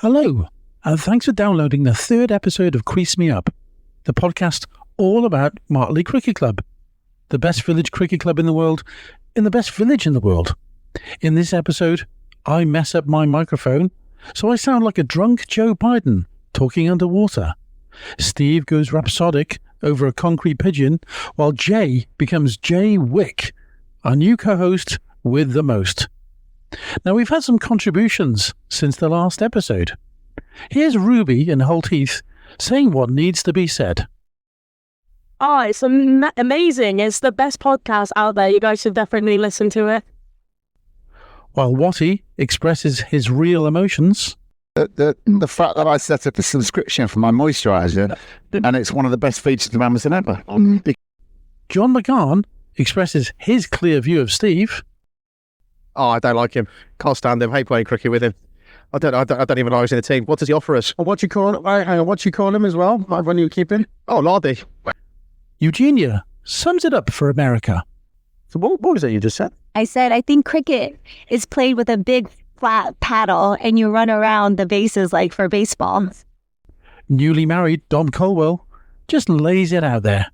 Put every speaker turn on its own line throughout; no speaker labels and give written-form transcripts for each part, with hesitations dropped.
Hello, and thanks for downloading the third episode of Crease Me Up, the podcast all about Martley Cricket Club, the best village cricket club in the world, in the best village in the world. In this episode, I mess up my microphone, so I sound like a drunk Joe Biden talking underwater. Steve goes rhapsodic over a concrete pigeon, while Jay becomes Jay Wick, our new co-host with the most. Now, we've had some contributions since the last episode. Here's Ruby in Holt Heath saying what needs to be said.
Oh, it's amazing. It's the best podcast out there. You guys should definitely listen to it.
While Watty expresses his real emotions.
The fact that I set up a subscription for my moisturiser and it's one of the best features of Amazon ever.
John McGahn expresses his clear view of Steve.
Oh, I don't like him. Can't stand him. Hate playing cricket with him. I don't even know he's in the team. What does he offer us?
What you call him as well? Like when you keep him?
Oh, Lardy.
Eugenia sums it up for America.
So what was it you just said?
I said, I think cricket is played with a big flat paddle and you run around the bases like for baseball.
Newly married Dom Colwell just lays it out there.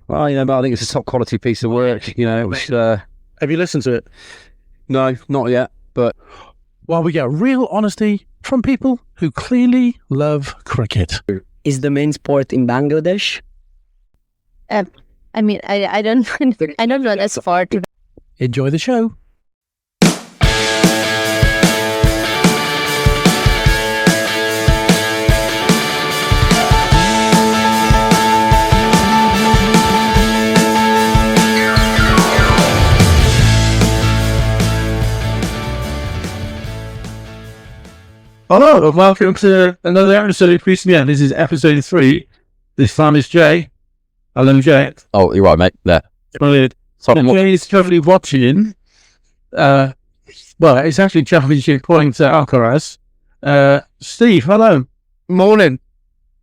Well, but I think it's a top quality piece of work.
Have you listened to it?
No, not yet. But
while we get real honesty from people who clearly love cricket.
Is the main sport in Bangladesh?
I don't know that's far to.
Enjoy the show.
Hello, and welcome to another episode of Crease Me Up. This is episode 3. This time is Jay. Hello, Jay.
oh, you're right, mate. There.
Brilliant.
Sorry,
Jay is currently watching. It's actually Championship points at Alcaraz. Steve, hello.
Morning.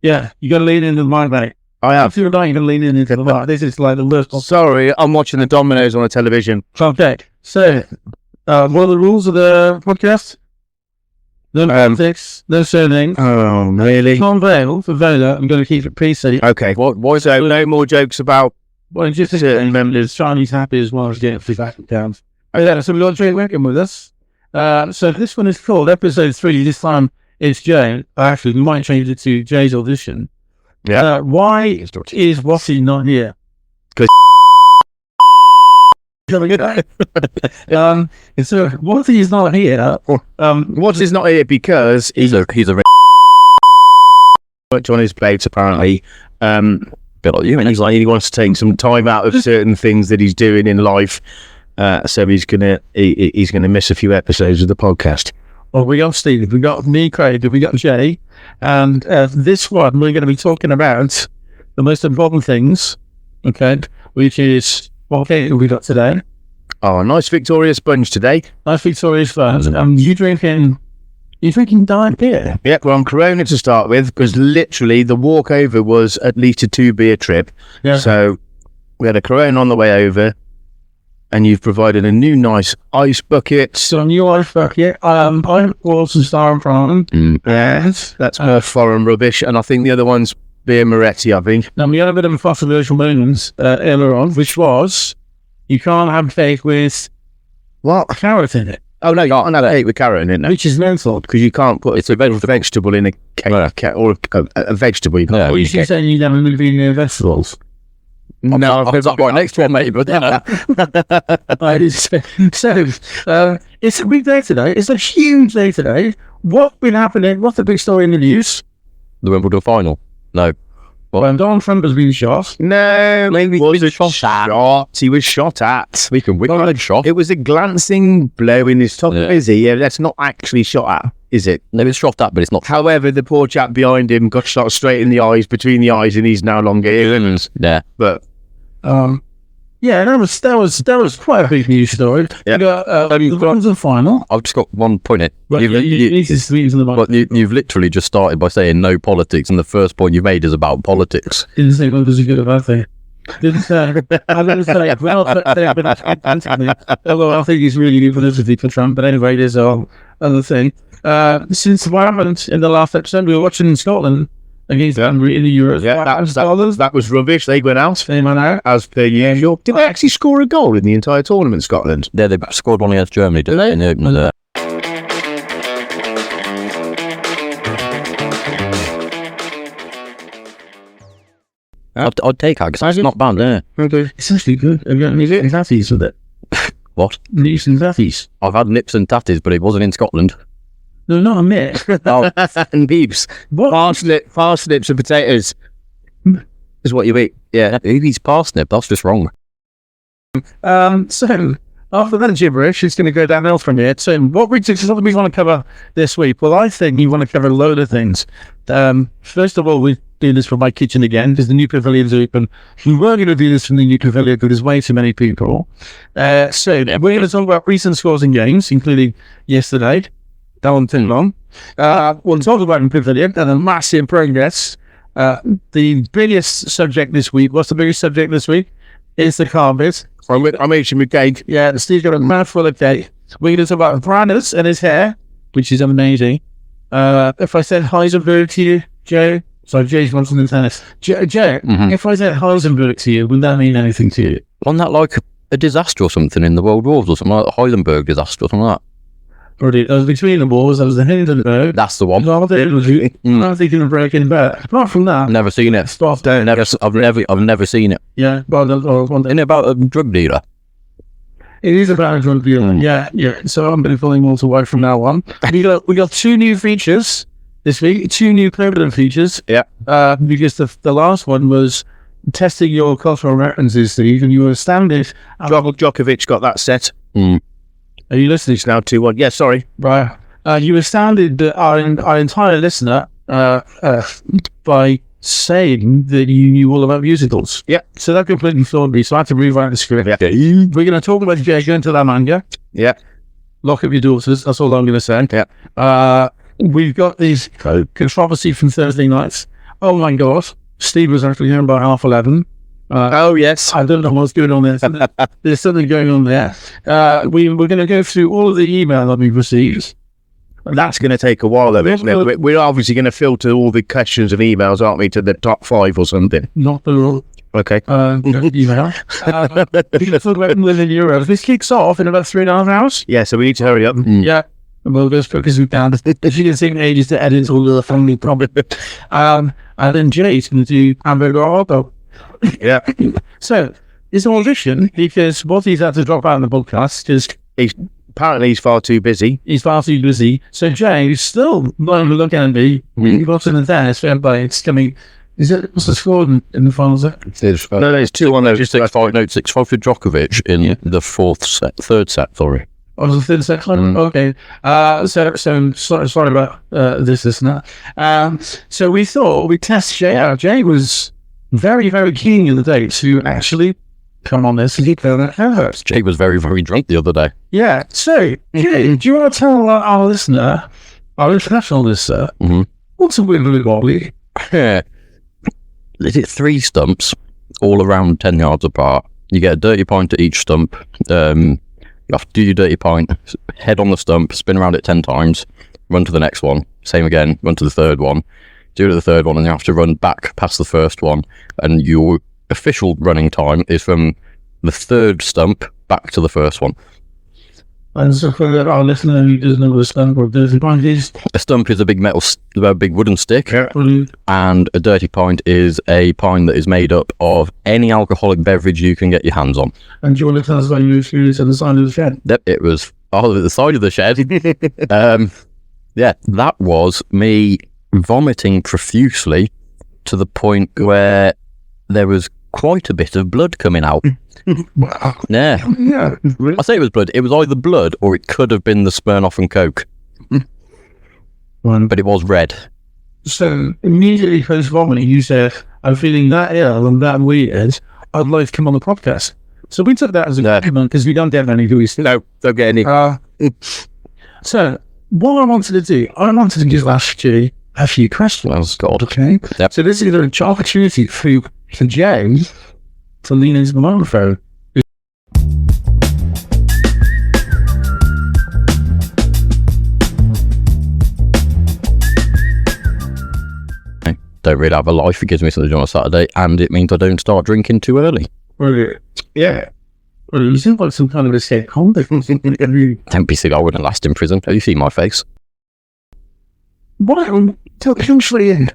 Yeah, you got to lean into the mic, mate.
I have.
If you're not even leaning into the mic, this is like the worst.
Sorry, I'm watching the dominoes on the television.
Okay, so what are the rules of the podcast? No politics, no surname.
Oh, really?
Tom Vale for Vola. I'm going to keep it PC.
Okay, what? So no more jokes about...
Well, just certain members. Chinese happy as well as getting feedback down. Okay, so we've got Jay working with us. So this one is called episode 3. This time it's Jay. Actually, we might change it to Jay's audition.
Yeah.
Why is Watty not here?
Because...
So Watty is not here.
Watty's not here because
he's a
worked on his plate apparently.
bit like you.
He's like he wants to take some time out of certain things that he's doing in life, so he's gonna miss a few episodes of the podcast.
Well, we got Steve, we got me, Craig, we got Jay, and this one we're going to be talking about the most important things. Okay, which is what cake we got today.
Oh, a nice Victoria sponge today.
Nice Victoria sponge. You drinking diet beer?
Yeah, well, I'm Corona to start with because literally the walk over was at least a 2-beer trip.
Yeah.
So we had a Corona on the way over, and you've provided a new nice ice bucket.
So new ice bucket. I bought some styrofoam.
Yes, that's foreign rubbish, and I think the other one's beer Moretti. I think.
Now we had a bit of a controversial moment earlier on, which was you can't have cake with carrot in it.
Oh no, you can't have cake with carrot in it,
which is mental
because you can't put it's a vegetable in a cake or a vegetable. You can't.
You should say you never been near vegetables.
No,
I've got right next to one, mate. But
so it's a big day today. It's a huge day today. What's been happening? What's the big story in the news?
The Wimbledon final. No.
Well, Donald Trump has been shot.
No,
maybe he was shot.
He was shot at.
We can shot.
It was a glancing blow in his top.
Yeah.
Is he? Yeah, that's not actually shot at, is it?
No, it's shot at, but it's not.
However, the poor chap behind him got shot straight in the eyes, between the eyes, and he's no longer here.
Yeah,
but
yeah, that was quite a big news story.
Yeah.
The Wimbledon final.
I've just got one point.
You've
literally just started by saying no politics, and the first point you made is about politics.
Didn't say what was a good about thing. Didn't say. I didn't say. Well, although I think he's really good publicity for Trump. But anyway, there's other thing. Since what happened in the last episode, we were watching Scotland against Hungary in the Euros.
Yeah, that was rubbish. They went out.
They went out.
As per usual. Did they actually score a goal in the entire tournament, Scotland?
Yeah, they scored one against Germany, didn't they? In the opener there. I'd take that because it's not bad, yeah.
It's actually good. Have you got any tatties with it?
What?
Nips and tatties?
I've had nips and tatties, but it wasn't in Scotland.
No, not a mix.
Oh,
And beeps.
What?
Parsnips and potatoes is what you eat.
yeah. Who eats parsnip? That's just wrong.
So, after that gibberish, it's going to go downhill from here. So, what we want to cover this week? Well, I think we want to cover a load of things. First of all, we do this from my kitchen again because the new pavilion's open. We were going to do this from the new pavilion, but there's way too many people. So, we're going to talk about recent scores in games, including yesterday. That one too long. We'll talk about the pavilion and a massive progress. The biggest subject this week, what's the biggest subject this week? It's the carpet.
I'm eating with cake.
Yeah, Steve's got a mouthful of cake. We're going to talk about Brandis and his hair, which is amazing. If I said Heisenberg to you, Joe, sorry, Joe's wants some tennis. Joe, if I said Heisenberg to you, would that mean anything to you?
Wasn't that like a disaster or something in the World Wars or something like the Heisenberg disaster or something like that?
That was between the wars, that was the Hindenburg.
That's the one.
I'm thinking of Breaking Bad. Apart from that,
Never seen it.
stuff down.
I've never seen it.
Yeah, but
Isn't it about a drug dealer?
it is about a drug dealer. Yeah. So I'm going to be pulling Walter away from now on. We got 2 new features this week, 2 new permanent features.
Yeah.
Because the last one was testing your cultural references, Steve, and you were astounded.
Djokovic got that set.
Are you listening?
It's now 2-1. Yeah, sorry.
Right. You were astounded that our entire listener by saying that you knew all about musicals.
Yeah.
So that completely floored me. So I had to rewrite the script.
Yeah.
We're going to talk about going to La Manga.
Yeah.
Lock up your daughters. That's all I'm going to say.
Yeah.
We've got this controversy from Thursday nights. Oh my God. Steve was actually home by 11:30.
Oh, yes.
I don't know what's going on there. There's something going on there. We're going to go through all of the email that we've received.
That's going to take a while, though, isn't it? We're obviously going to filter all the questions and emails, aren't we, to the top 5 or something?
Not the rule.
Okay.
Email. We're going to talk about million euros. This kicks off in about 3.5 hours.
Yeah, so we need to hurry up.
Yeah. We'll go as quick as we can. If you can take ages to edit all the family problem. And then Jay's going to do Hamburger Auto.
Yeah.
So, it's an audition because what he's had to drop out in the podcast because
Apparently he's far too busy.
he's far too busy. So, Jay is still not even looking at me. He got in the tennis, but it's coming. What's the score in the finals?
No, it's 2-1 though.
Just 6-5. No, 6-5 for Djokovic in the third set. Sorry.
Oh, was the third set? Okay. So sorry about this and that. So we thought we'd test Jay out. Jay was very, very keen in the day to actually come on this and he found it hurt.
Jay was very, very drunk the other day.
Yeah. So, Jay, do you want to tell our listener, our international listener, what's a wibbly wobbly?
Yeah. Is it 3 stumps all around 10 yards apart? You get a dirty point at each stump. You have to do your dirty point, head on the stump, spin around it 10 times, run to the next one, same again, run to the third one, do it at the third one, and you have to run back past the first one. And your official running time is from the third stump back to the first one.
And so for our listener who doesn't know what a stump or dirty point is,
A stump is a big big wooden stick,
Yeah.
and a dirty pint is a pint that is made up of any alcoholic beverage you can get your hands on.
and do you want to tell us about your experience on the side of the shed?
Yep, it was at the side of the shed. Yeah, that was me vomiting profusely to the point where there was quite a bit of blood coming out.
Wow.
Yeah.
Yeah.
I say it was blood. It was either blood or it could have been the Smirnoff and Coke. But it was red.
So immediately post vomiting, you said, "I'm feeling that ill and that weird. I'd like to come on the podcast." So we took that as a compliment because we don't get any, do we?
No, don't get any.
So what I wanted to do, I wanted to just ask you a few questions.
God.
Okay.
Yep.
So this is an opportunity for Jay to lean into the microphone.
don't really have a life. It gives me something to do on a Saturday, and it means I don't start drinking too early.
Brilliant. Yeah. Well, you seem like some kind of a set convict.
Don't be silly, I wouldn't last in prison. Have you seen my face?
What? Usually,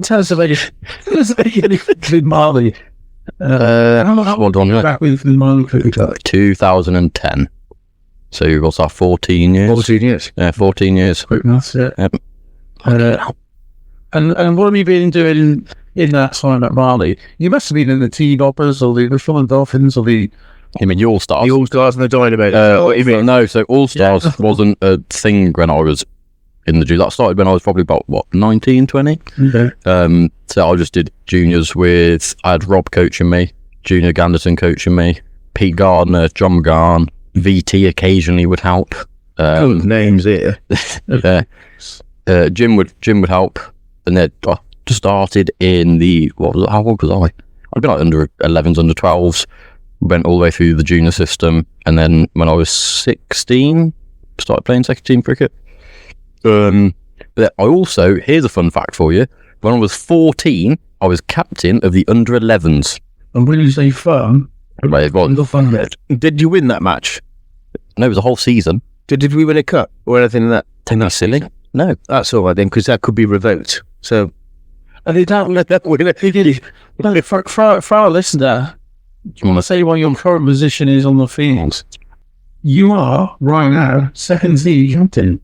tell us about anything with Marley.
Hold on,
Back with Marley Cricket Club.
2010. So what's that, 14 years?
14 years.
Yeah, 14 years.
Quick maths, yeah.
Yep.
And what have you been doing in that time at Marley? You must have been in the Tea Boppers or the Fulham Dolphins or the...
You mean the All-Stars?
The All-Stars and the Dynamite.
What do you mean? No, so All-Stars wasn't a thing when I was in the junior. That started when I was probably about, 19, 20?
Okay.
So I just did juniors with... I had Rob coaching me, Junior Ganderson coaching me, Pete Gardner, John McGarn, VT occasionally would help.
Names here.
Jim would help, and then I just started in the how old was I? I'd been like under 11s, under 12s, went all the way through the junior system, and then when I was 16, started playing second team cricket. But I also, here's a fun fact for you: when I was 14, I was captain of the under 11s.
And when you say fun,
Right, well,
the fun bit.
Did you win that match?
no, it was a whole season.
Did we win a cup or anything like that?
Think that's silly? No.
That's all right then, because that could be revoked. So,
And they don't let that win it. For our listener, do you want to say what your current position is on the field? You are, right now, second team captain.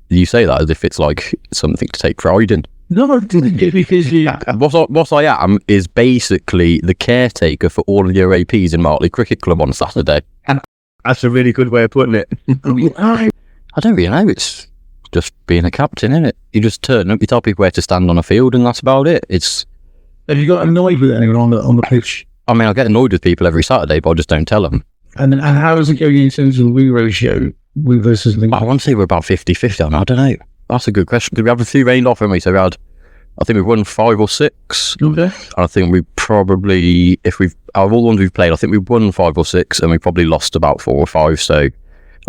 You say that as if it's like something to take pride in.
No, because you...
What I am is basically the caretaker for all of your APs in Martley Cricket Club on Saturday.
that's a really good way of putting it.
I don't really know. It's just being a captain, isn't it? You just turn up, you tell people where to stand on a field, and that's about it.
Have you got annoyed with anyone on the pitch?
I mean, I get annoyed with people every Saturday, but I just don't tell them.
And how is it going in terms of the win ratio versus the...
I want to say we're about 50-50. I don't know. That's a good question. Because we have a few rained off, haven't we? So I think we've won 5 or 6.
Okay.
And I think we probably, out of all the ones we've played, I think we've won 5 or 6, and we probably lost about 4 or 5. So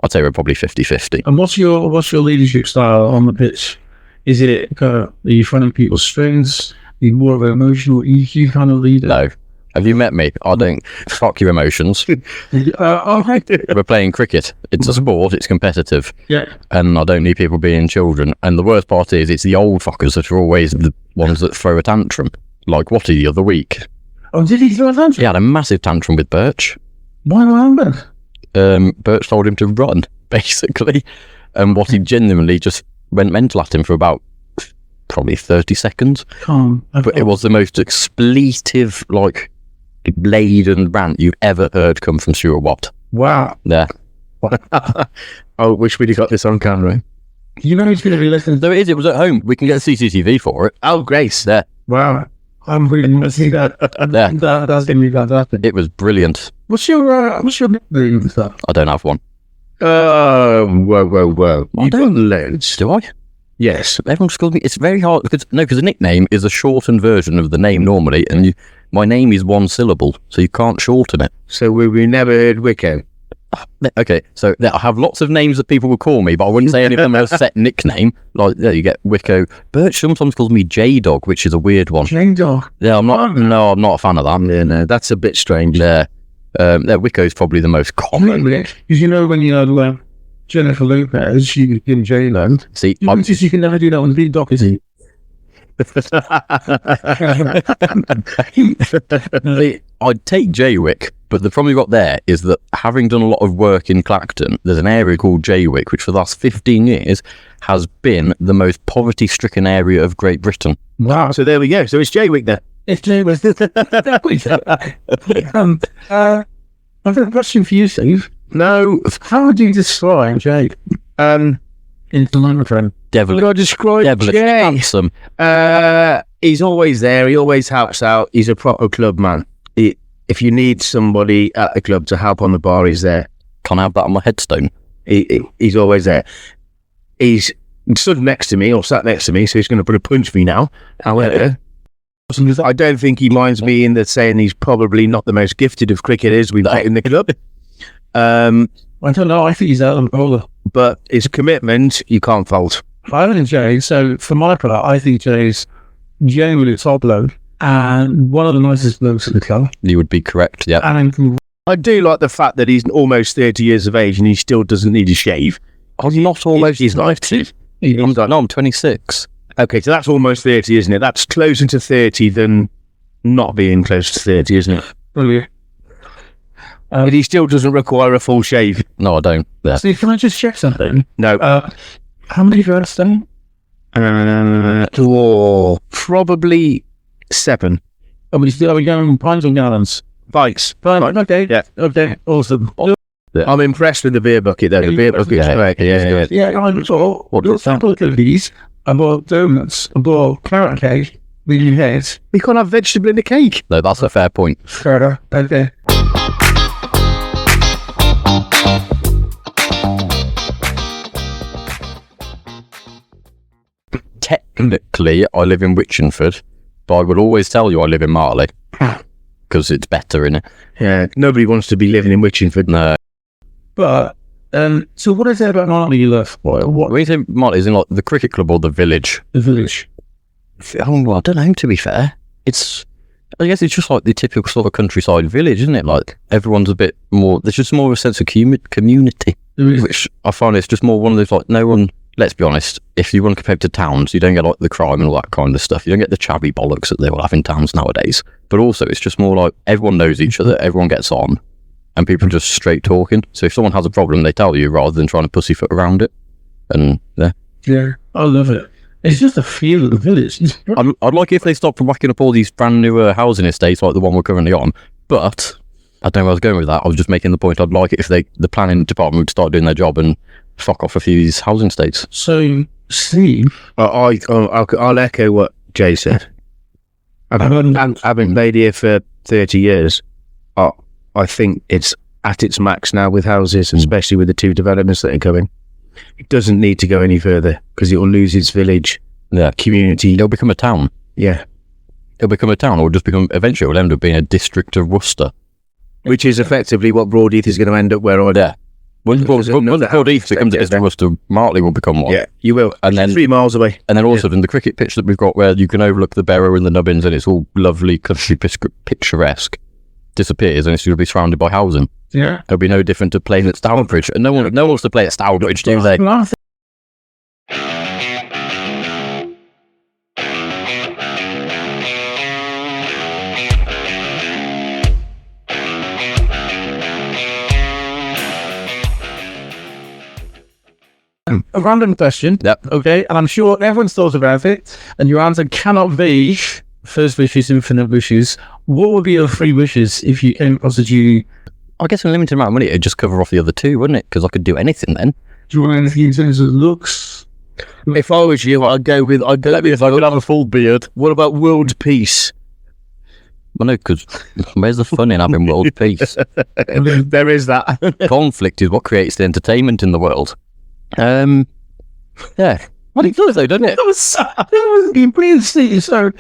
I'd say we're probably 50-50.
And what's your leadership style on the pitch? Is it are you finding people's strengths? Are you more of an emotional EQ kind of leader?
No. Have you met me? I don't. Fuck your emotions. We're playing cricket. It's a sport. It's competitive.
Yeah.
And I don't need people being children. And the worst part is, it's the old fuckers that are always the ones that throw a tantrum. Like Watty the other week.
Oh, did he throw a tantrum?
He had a massive tantrum with Birch.
Why happened?
Birch told him to run, basically. And Watty genuinely just went mental at him for about probably 30 seconds. But it was the most expletive, laden rant you've ever heard come from Stuart Watt.
Wow.
There.
I wish we'd have got this on camera.
You know he's going to be listening.
There it is. It was at home. We can get CCTV for it.
Oh, Grace.
There.
Wow. I'm really going to see that.
There.
That's going to be fantastic.
It was brilliant.
What's your nickname and stuff?
I don't have one.
Whoa.
I
You've
don't.
got loads.
Do I?
Yes.
Everyone just calls me. It's very hard because the nickname is a shortened version of the name normally, and my name is 1 syllable, so you can't shorten it.
So we never heard Wicco.
Okay, so I have lots of names that people would call me, but I wouldn't say any of them are a set nickname. Like, you get Wicco. Birch sometimes calls me J-Dog, which is a weird one.
J-Dog?
Yeah, I'm not a fan of that.
Yeah, no, that's a bit strange.
Yeah. Wicco's probably the most common.
Because when you had Jennifer Lopez, she was in J-Lo.
See,
You notice you can never do that with Big Doc, is he?
I'd take Jaywick, but the problem you've got there is that having done a lot of work in Clacton, there's an area called Jaywick, which for the last 15 years has been the most poverty-stricken area of Great Britain.
Wow.
So there we go. So it's Jaywick there.
It's J-Lo. I've got a question for you, Steve.
No.
How would you describe Jake in the microphone?
Devilish.
Would I describe
Devilish.
Jay?
Handsome.
He's always there. He always helps out. He's a proper club man. If you need somebody at the club to help on the bar, he's there.
Can I have that on my headstone?
He's always there. He's stood next to me or sat next to me, so he's going to put a punch me now. However, I don't think he minds me in the saying he's probably not the most gifted of cricketers we've got in the club.
I don't know. I think he's out on bowler.
But his commitment, you can't fault.
I think Jay, so for my part, I think Jay's genuinely top bloke and one of the nicest blokes in the club.
You would be correct, yeah.
And
I do like the fact that he's almost 30 years of age and he still doesn't need a shave.
I'm not almost...
He's like,
I'm 26.
okay, so that's almost 30, isn't it? That's closer to 30 than not being close to 30, isn't it?
brilliant.
But he still doesn't require a full shave.
No, I don't. Yeah.
Steve, can I just check something?
No.
How many have you had staying?
Probably 7.
Are we going pints or gallons?
Bikes.
Fine. Okay.
Yeah.
Okay. Awesome.
I'm impressed with the beer bucket, though. The beer bucket's great. Yeah.
Yeah, I saw a sample of cookies. I bought donuts. I bought carrot cake with your head.
We can't have vegetable in the cake.
No, that's a fair point.
Further. Okay.
Technically, I live in Witchingford, but I would always tell you I live in Marley because it's better, innit?
Yeah, nobody wants to be living in Witchingford.
No.
But, so what is it about Marley you love? What
When you say Marley, is in like the cricket club or the village?
the village?
Oh, well, I don't know, to be fair. I guess it's just like the typical sort of countryside village, isn't it? Like, everyone's a bit more, there's just more of a sense of community, which I find it's just more one of those, like, no one, let's be honest, if you want to compare it to towns, you don't get like the crime and all that kind of stuff. You don't get the chavvy bollocks that they will have in towns nowadays. But also, it's just more like everyone knows each other, everyone gets on, and people are just straight talking. So if someone has a problem, they tell you rather than trying to pussyfoot around it. And
Yeah, I love it. It's just the feel of the village.
I'd like it if they stopped whacking up all these brand new housing estates like the one we're currently on. But I don't know where I was going with that. I was just making the point I'd like it if the planning department would start doing their job and fuck off a few of these housing estates.
So, Steve,
I'll echo what Jay said. Having played here for 30 years, I think it's at its max now with houses, especially with the 2 developments that are coming. It doesn't need to go any further because it will lose its village, community.
It'll become a town.
Yeah.
It'll become a town, or just become, eventually it'll end up being a district of Worcester.
Which is effectively what Broadheath is going to end up where I
Yeah. When Broadheath becomes a district of Worcester, Martley will become one.
Yeah, you will.
And then
3 miles away.
And then all of a sudden, the cricket pitch that we've got where you can overlook the Barrow and the Nubbins and it's all lovely, country picturesque, disappears and it's going to be surrounded by housing.
yeah.
It'll be no different to playing at Stourbridge. And no one wants to play at Stourbridge, do they?
A random question.
Yep.
Okay, and I'm sure everyone's thought about it, and your answer cannot be first wishes, infinite wishes. What would be your 3 wishes if you came across a genie?
I guess a limited amount of money, it'd just cover off the other 2, wouldn't it? Because I could do anything then.
Do you want anything in terms of looks?
If I was you, I'd go if I could have a full beard. What about world peace?
Well, no, because where's the fun in having world peace?
There is that.
Conflict is what creates the entertainment in the world. Yeah. Well, it does though, doesn't it?
That was brilliant, Steve. So,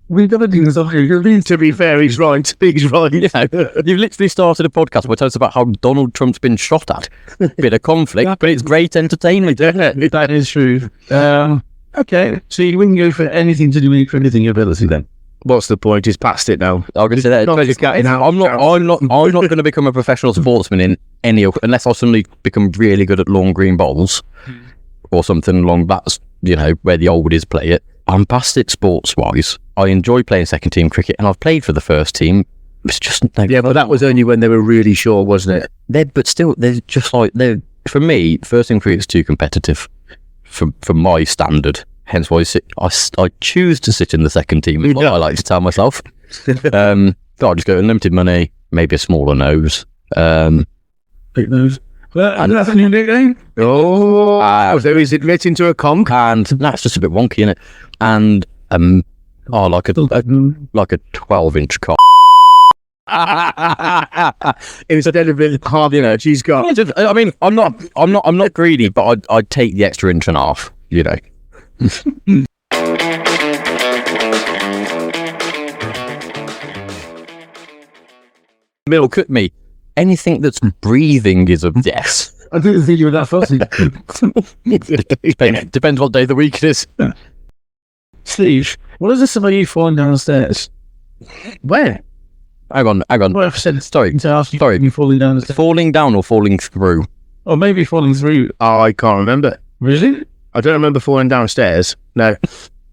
we've got to do this off here.
To be fair, he's right. He's right.
You know, you've literally started a podcast where it tells us about how Donald Trump's been shot at. Bit of conflict, but it's great entertainment, isn't it?
That is true. Okay, so you wouldn't go for anything to do with crediting ability then?
What's the point? He's past it now.
I'm going to say that. I'm not going to become a professional sportsman in any unless I suddenly become really good at long green balls or something along that's where the oldies play it. I'm past it sports wise. I enjoy playing second team cricket, and I've played for the first team. It's just
but that was only when they were really sure, wasn't it?
But still, they're just like for me. First team cricket is too competitive for my standard. Hence why I choose to sit in the second team, is what I like to tell myself. I'll just go unlimited money, maybe a smaller nose.
Big nose. Well, that's a new nickname.
So is it written to a conch?
And that's just a bit wonky, isn't it? And like a 12-inch cock.
Instead of being half, she's got.
I mean, I'm not greedy, but I'd take the extra inch and a half. Middle cut me. Anything that's breathing is a yes.
I didn't think you were that fussy.
Depends what day of the week it is.
Steve, what is this about you falling downstairs?
Where?
Hang on.
What I've said
Sorry.
to ask you,
Sorry.
you falling down the stairs.
Falling down or falling through?
Or maybe falling through.
Oh, I can't remember.
Really?
I don't remember falling downstairs. No.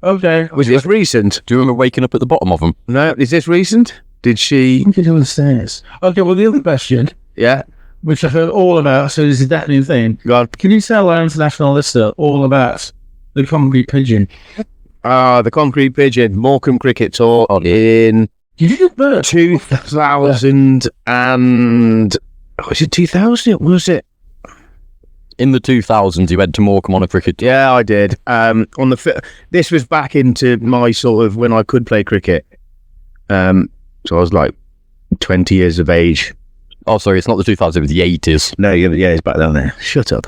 Okay.
Was this recent?
Do you remember waking up at the bottom of them?
No. Is this recent? Did she?
What did you do on the stairs? Okay, well, the other question,
Yeah.
which I've heard all about, so this is definitely a thing.
God.
Can you tell our international listener all about the concrete pigeon?
The concrete pigeon, Morecambe Cricket Tour in
Did you give birth?
2000 and was it 2000? Was it?
In the 2000s, you went to Morecambe on a cricket.
Yeah, I did. This was back into my sort of when I could play cricket. So I was like 20 years of age.
Oh, sorry, it's not the 2000s, it was the 80s.
No, yeah, it's back down there. Shut up.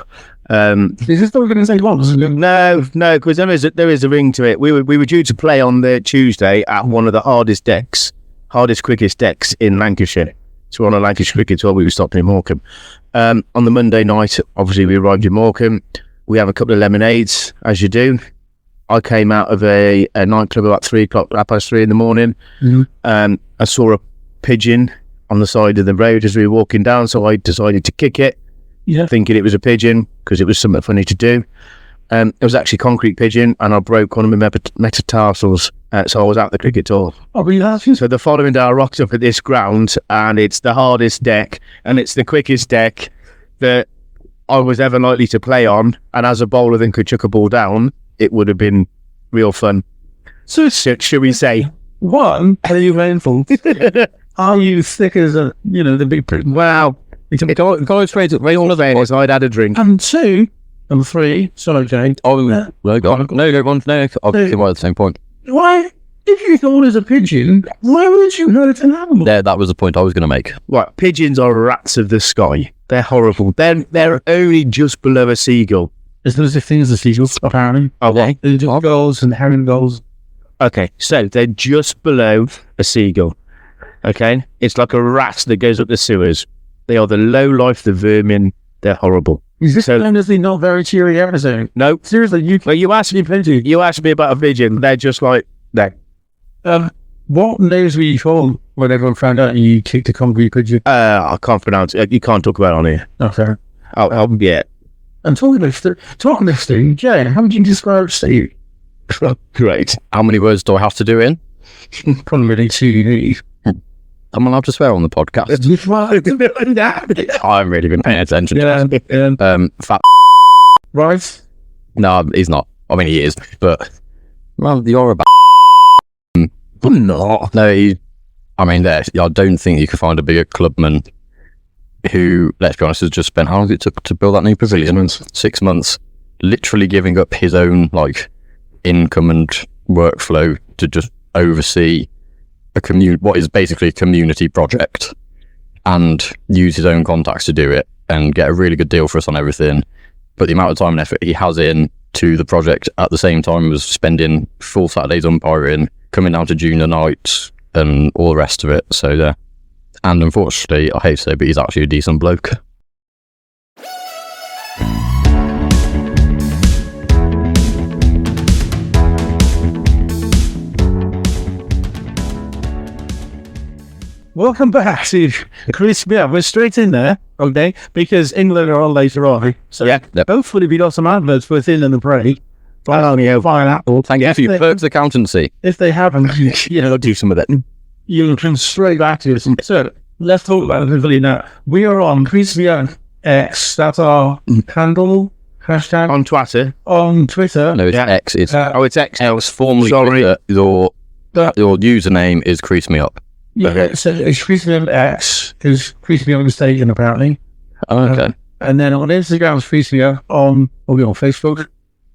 Is this the organisation one?
No, because there is a ring to it. We were due to play on the Tuesday at one of the hardest quickest decks in Lancashire. So we're on a Lancashire cricket tour. We were stopping in Morecambe. On the Monday night, obviously we arrived in Morecambe. We have a couple of lemonades, as you do. I came out of a nightclub about 3:00 in the morning.
Mm-hmm.
I saw a pigeon on the side of the road as we were walking down, so I decided to kick it.
Yeah.
Thinking it was a pigeon because it was something funny to do. It was actually a concrete pigeon, and I broke one of my metatarsals, so I was out the cricket tour.
Oh, really?
So the following day I rocked up at this ground, and it's the hardest deck, and it's the quickest deck that I was ever likely to play on, and as a bowler then could chuck a ball down, it would have been real fun.
So
Should we say?
one, are you painful? Are you thick as the big pigeon?
Wow.
Guys, right on the
Fairness, I'd had a drink.
And two, and three, sorry, Jane.
Oh, no, go on. No, I'll get right at the same point.
Why, if you thought it was a pigeon, why would you know it's an animal?
There, that was the point I was going to make.
Right, pigeons are rats of the sky. They're horrible. They're only just below a seagull.
There's those things as seagulls, apparently.
Oh,
Yeah.
They do gulls and herring gulls.
okay, so they're just below a seagull. Okay, it's like a rat that goes up the sewers. They are the low life, the vermin. They're horrible.
Is this
So-
honestly not very cheery episode?
No,
Seriously,
you asked me about a pigeon. They're just like no.
What names were you called when everyone found out you kicked a concrete pigeon?
I can't pronounce it. You can't talk about it on here.
Okay.
Yeah.
And talking of Steve, Jane, how would you describe Steve?
Great.
How many words do I have to do in?
Probably two.
I'm allowed to swear on the podcast. I haven't really been paying attention. Fat.
Right.
No, he's not. I mean, he is, but well, you're a
I'm not.
No, I don't think you can find a bigger clubman who, let's be honest, has just spent how long it took to build that new pavilion? 6 months, literally giving up his own income and workflow to just oversee what is basically a community project, and use his own contacts to do it and get a really good deal for us on everything. But the amount of time and effort he has in to the project at the same time as spending full Saturdays umpiring, coming down to junior nights and all the rest of it. So yeah. And unfortunately, I hate to say, but he's actually a decent bloke.
Welcome back to Chris. Yeah, we're straight in there, okay? Because England are on later on. So
Yeah.
hopefully we got some adverts within the break. But only fine Apple.
Thank you for your perks accountancy.
If they haven't,
I'll do some of that.
you'll come straight back to us. So let's talk about the pavilion now. We are on Crispian X. That's our handle, hashtag
On Twitter.
on Twitter.
No, it's
Yeah.
X. It's
It's X.
X formerly
Sorry.
Twitter. Your username is Crease Me Up.
Yeah,
Okay.
so it's Crispian X, because Crispian mistaken apparently.
Okay.
And then on Instagram, it's Crispian. On Facebook.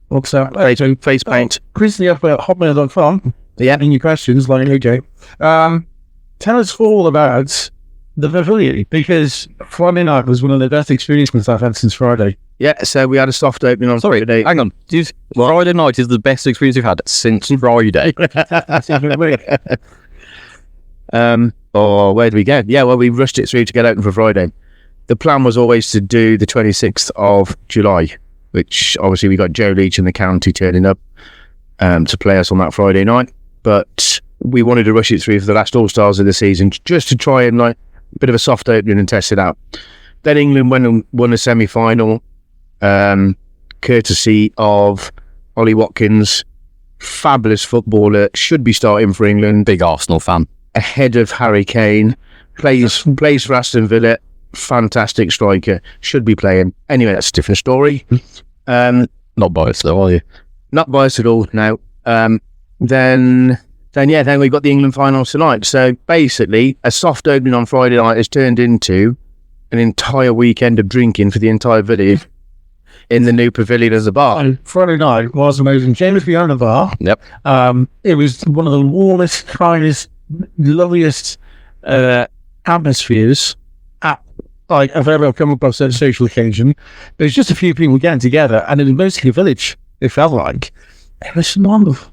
What's that?
Face paint.
Crispian at hotmail.com.
Yeah.
Any questions, like AJ. Tell us all about the pavilion, because Friday night was one of the best experiences I've had since Friday.
Yeah, so we had a soft opening on
Sorry,
Friday.
hang on. Friday night is the best experience you've had since Friday.
Or where do we go? Yeah, well, we rushed it through to get open for Friday. the plan was always to do the 26th of July, which obviously we got Joe Leach and the county turning up to play us on that Friday night. But we wanted to rush it through for the last All-Stars of the season, just to try and like a bit of a soft opening and test it out. Then England went and won a semi-final, courtesy of Ollie Watkins, fabulous footballer, should be starting for England.
Big Arsenal fan.
Ahead of Harry Kane, plays for Aston Villa, fantastic striker, should be playing. Anyway, that's a different story.
Not biased though, are you?
Not biased at all, no. Then we got the England finals tonight. So basically, a soft opening on Friday night has turned into an entire weekend of drinking for the entire village in the new pavilion as a bar.
And Friday night was amazing. James behind the bar.
Yep.
It was one of the warmest, kindest, loveliest atmospheres I've ever come across at a social occasion. There's just a few people getting together, and it was mostly a village. It felt like it was wonderful.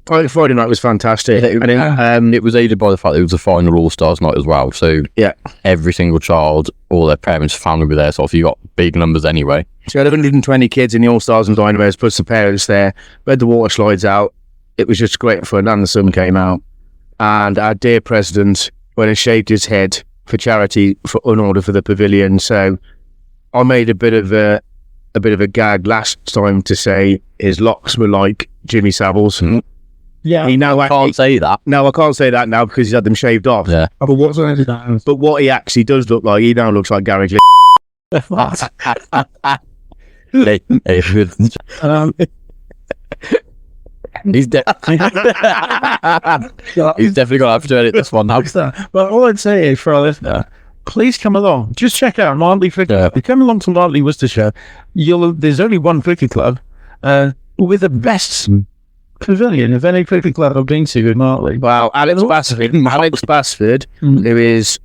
Friday night was fantastic.
It was aided by the fact that it was a final All-Stars night as well. So
Yeah.
every single child, all their parents, family were there. So you got big numbers anyway.
So we had 120 kids in the All-Stars and Dynamos, plus the parents there. We had the water slides out. It was just great fun, and the sun came out. And our dear president went and shaved his head for charity in order for the pavilion. So I made a bit of a gag last time to say his locks were like Jimmy Savile's.
Yeah.
He now
Can't say that.
No, I can't say that now because he's had them shaved off.
Yeah.
But what's on it?
But what he actually does look like, he now looks like Gary Glick.
He's definitely gonna have to edit this one now.
But all I'd say is for our listener, please come along. Just check out Martley Cricket Club. You come along to Martley, Worcestershire. There's only one cricket club with the best pavilion of any cricket club I've been to in Martley.
Wow, Alex Basford, who is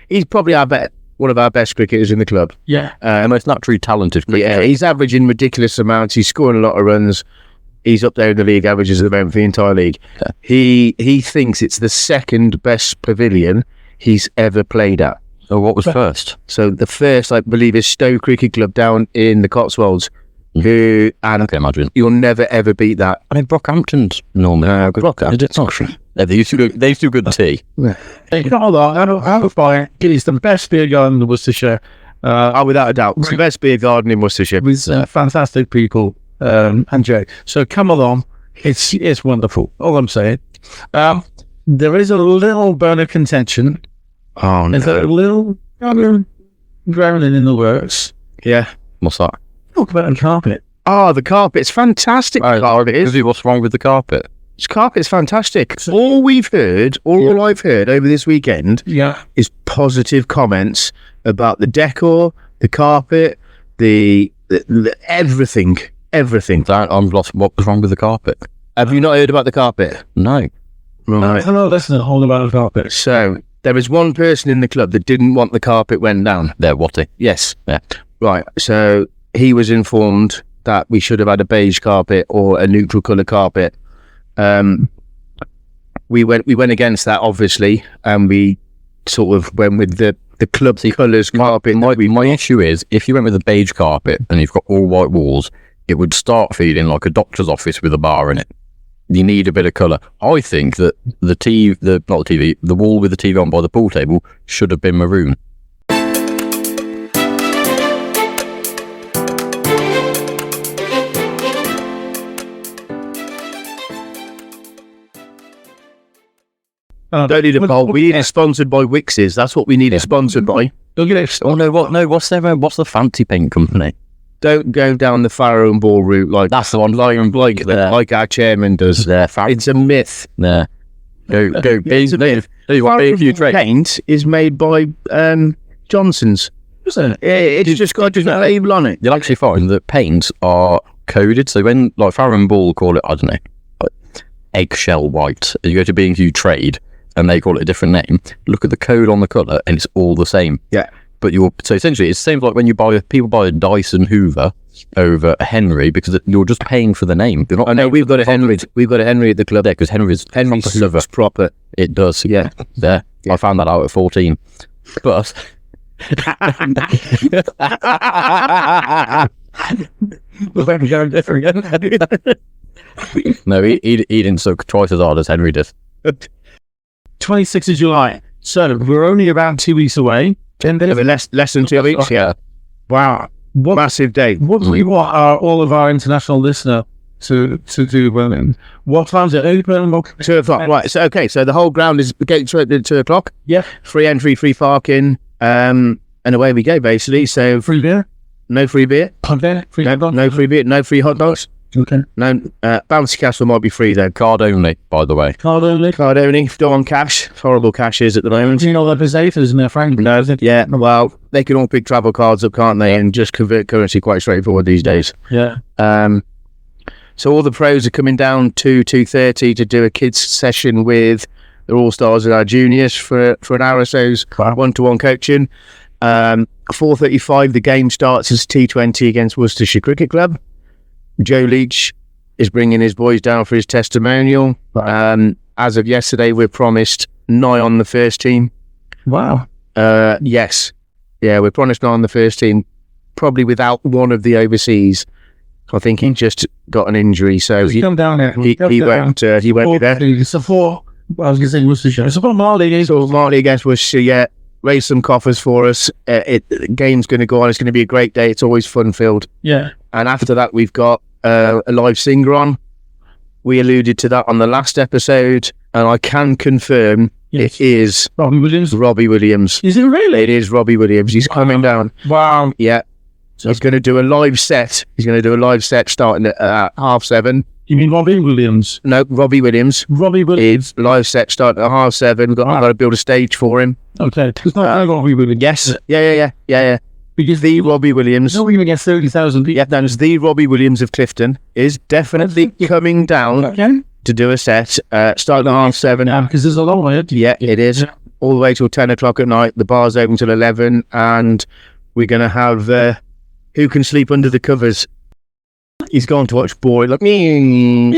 he's probably one of our best cricketers in the club.
Yeah.
The most naturally talented cricketer.
Yeah, he's averaging ridiculous amounts. He's scoring a lot of runs. He's up there in the league averages at the moment for the entire league.
Yeah.
He thinks it's the second best pavilion he's ever played at.
So what was first?
So the first, I believe, is Stowe Cricket Club down in the Cotswolds. And
I can imagine.
you'll never ever beat that.
I mean, Brockhampton's normally Brockhampton. They used to do good tea.
Hey, hold on. I don't buy it. It is the best beer garden in Worcestershire.
Without a doubt. It's the best beer garden in Worcestershire.
With fantastic people and Jay. So come along. It's wonderful. All I'm saying. There is a little bone of contention.
Oh,
There's a
no.
little drowning in the works.
Yeah.
What's that?
Talk about the carpet.
Oh, the carpet's fantastic. The carpet is.
What's wrong with the carpet?
This carpet's fantastic. All I've heard over this weekend
Yeah.
is positive comments about the decor, the carpet, the everything.
I'm lost. What was wrong with the carpet?
Have you not heard about the carpet?
No.
Right.
Hello, listen, hold about the carpet.
So there is one person in the club that didn't want the carpet went down.
There, Watty.
Yes.
Yeah.
Right. So he was informed that we should have had a beige carpet or a neutral colour carpet. We went against that, obviously, and we sort of went with the club colours carpet.
My issue is, if you went with a beige carpet and you've got all white walls, it would start feeling like a doctor's office with a bar in it. You need a bit of colour. I think that the wall with the TV on by the pool table should have been maroon.
Don't need a poll. We need it sponsored by Wix's. That's what we need it sponsored by.
Look at it.
Oh no! What's the fancy paint company?
Don't go down the Farrow and Ball route like
That's the one.
like our chairman does. It's a myth.
There. Go.
Paint is made by Johnson's. It's just got a different label on it.
You'll actually find that paints are coded. So when like Farrow and Ball call it, I don't know, eggshell white. You go to B&Q Trade and they call it a different name. Look at the code on the colour and it's all the same.
Yeah.
But so essentially it's the same like when people buy a Dyson Hoover over a Henry because you're just paying for the name. You're not.
I know we've got a Henry. We've got a Henry at the club.
Yeah, because Henry's
looks proper.
It does.
Yeah.
There. I found that out at 14. But No, he didn't suck twice as hard as Henry did.
26th of July. So we're only about 2 weeks away. 10 days.
Less than 2 weeks, yeah.
Wow.
Massive day.
What do we want all of our international listeners to do? Well, what time's it open?
2 o'clock, right. So, okay, so the whole ground is gates are open at 2 o'clock.
Yeah.
Free entry, free parking, and away we go, basically. So,
Free beer?
no free beer.
Hot beer? Free hot dog?
No free beer, no free hot dogs.
Okay.
No, bouncy castle might be free though.
Card only, by the way.
Card only?
Card only, don't want cash. Horrible cashes at the moment.
Do you know the pesetas in there, Frank?
No, yeah, well, they can all pick travel cards up, can't they? And just convert currency quite straightforward these days.
Yeah.
So all the pros are coming down to 2:30 to do a kids session with the All-Stars and our juniors for an hour or so's one-to-one coaching. 4:35, the game starts as T20 against Worcestershire Cricket Club. Joe Leach is bringing his boys down for his testimonial. As of yesterday, we're promised nigh on the first team.
Wow.
Yes. Yeah, we're promised nigh on the first team, probably without one of the overseas. I think he just got an injury, so he
Come down here.
won't be there.
Support. I was going to say Worcestershire. Support Marley.
So Marley against Worcestershire, yeah. Raise some coffers for us. The game's going to go on. It's going to be a great day. It's always fun-filled.
Yeah.
And after that, we've got a live singer on. We alluded to that on the last episode, and I can confirm it is
Robbie Williams.
Robbie Williams.
Is it really?
It is Robbie Williams. He's coming down.
Wow.
Yeah. So he's going to do a live set. He's going to do a live set starting at 7:30.
You mean Robbie Williams?
No, Robbie Williams.
Robbie Williams.
It's live set starting at 7:30. I've got to build a stage for him.
Okay. It's not Robbie Williams.
Yes. Yeah.
Because
The Robbie Williams.
no, we get 30,000 people.
Yeah, that's the Robbie Williams of Clifton is definitely coming down
Okay.
to do a set starting at 7:30.
Yeah, because there's a long way.
Yeah, it is.
Yeah.
All the way till 10 o'clock at night. The bar's open till 11, and we're going to have Who Can Sleep Under the Covers. He's gone to watch Boy. Look,
Again,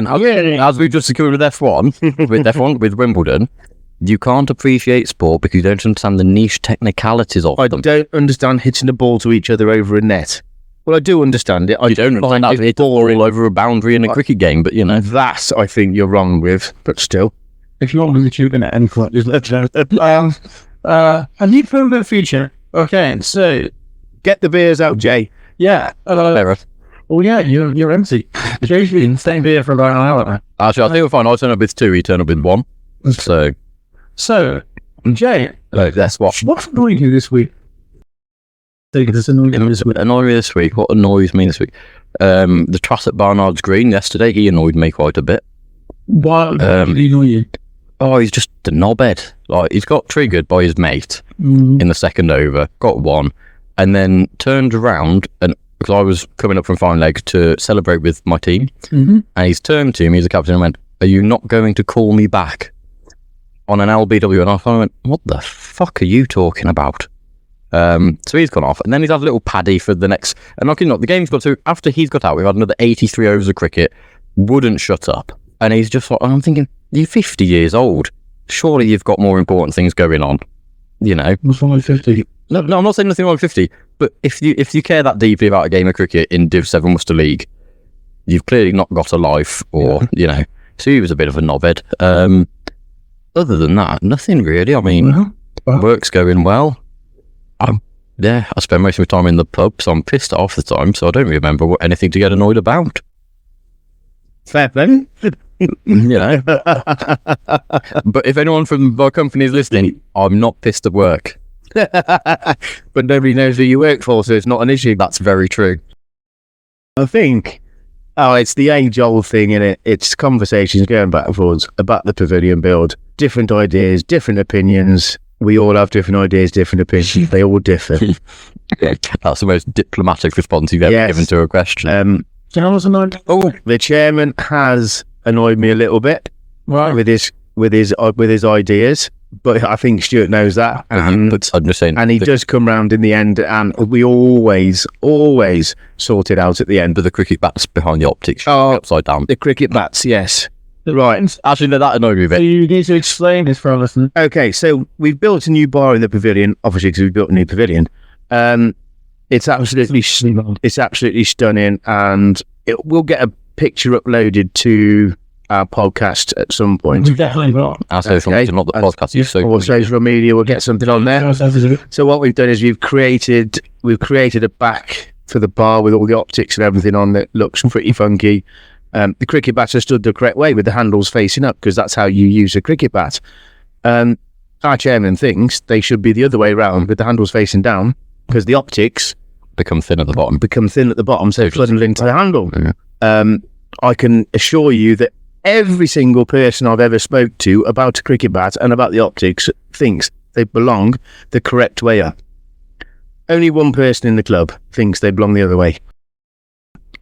as we've just secured with F1, with Wimbledon, you can't appreciate sport because you don't understand the niche technicalities of
I
them.
don't understand hitting a ball to each other over a net. Well, I do understand it.
You don't understand how to hit a ball over a boundary in a cricket game, but you know.
That I think you're wrong with, but still.
If you want me to shoot in it, end point, just let you know. A new film feature. Okay, so
Get the beers out, Jay.
yeah.
Error.
Oh yeah, you're empty. Jay's been staying here for about an hour now.
Actually, I think we're fine. I'll turn up with 2, he turned up with 1. So,
Jay,
that's what.
what's annoying you this week? This annoying you this week.
Annoy me this week. What annoys me this week? The Trass at Barnard's Green yesterday, he annoyed me quite a bit.
Why did he annoy you?
Oh, he's just a knobhead. Like, he's got triggered by his mate in the second over, got 1, and then turned around, and because I was coming up from fine leg to celebrate with my team, and he's turned to me as a captain and went, "Are you not going to call me back on an LBW?" And I kind of went, "What the fuck are you talking about?" So he's gone off, and then he's had a little paddy for the next. And knocking not the game's got to. After he's got out, we've had another 83 overs of cricket. Wouldn't shut up, and he's just like, I'm thinking, you're 50 years old. Surely you've got more important things going on. You know.
What's wrong with 50?
No, I'm not saying nothing wrong with 50. But if you care that deeply about a game of cricket in Div 7 Worcester League, you've clearly not got a life, or you know. So he was a bit of a knobhead. Other than that, nothing really. I mean, work's going well. I spend most of my time in the pub, so I'm pissed off the time, so I don't remember anything to get annoyed about.
Fair play.
You know. But if anyone from our company is listening, I'm not pissed at work.
But nobody knows who you work for, so it's not an issue.
That's very true.
I think, it's the age-old thing, innit? It's conversations going back and forwards about the pavilion build. Different ideas, different opinions. We all have different ideas, different opinions. They all differ.
That's the most diplomatic response you've ever given to a question.
Do you know what's annoying?
Oh, the chairman has annoyed me a little bit with his ideas, but I think Stuart knows that.
But I'm just saying,
and he does come round in the end, and we always sort it out at the end.
But the cricket bats behind the optics, upside down.
The cricket bats, yes. Right.
Actually, no, that annoyed me a
So
bit.
you need to explain this for our listeners.
Okay, so we've built a new bar in the pavilion, obviously because we've built a new pavilion. It's absolutely stunning, and we'll get a picture uploaded to our podcast at some point.
We definitely will.
Our social
Okay.
media, not the podcast.
Or social media, we'll get something on there. So what we've done is we've created a back for the bar with all the optics and everything on that looks pretty funky. The cricket bats are stood the correct way with the handles facing up because that's how you use a cricket bat. Our chairman thinks they should be the other way around with the handles facing down because the optics
become thin at the bottom.
So flooding into the handle.
Yeah.
I can assure you that every single person I've ever spoke to about a cricket bat and about the optics thinks they belong the correct way up. Only one person in the club thinks they belong the other way.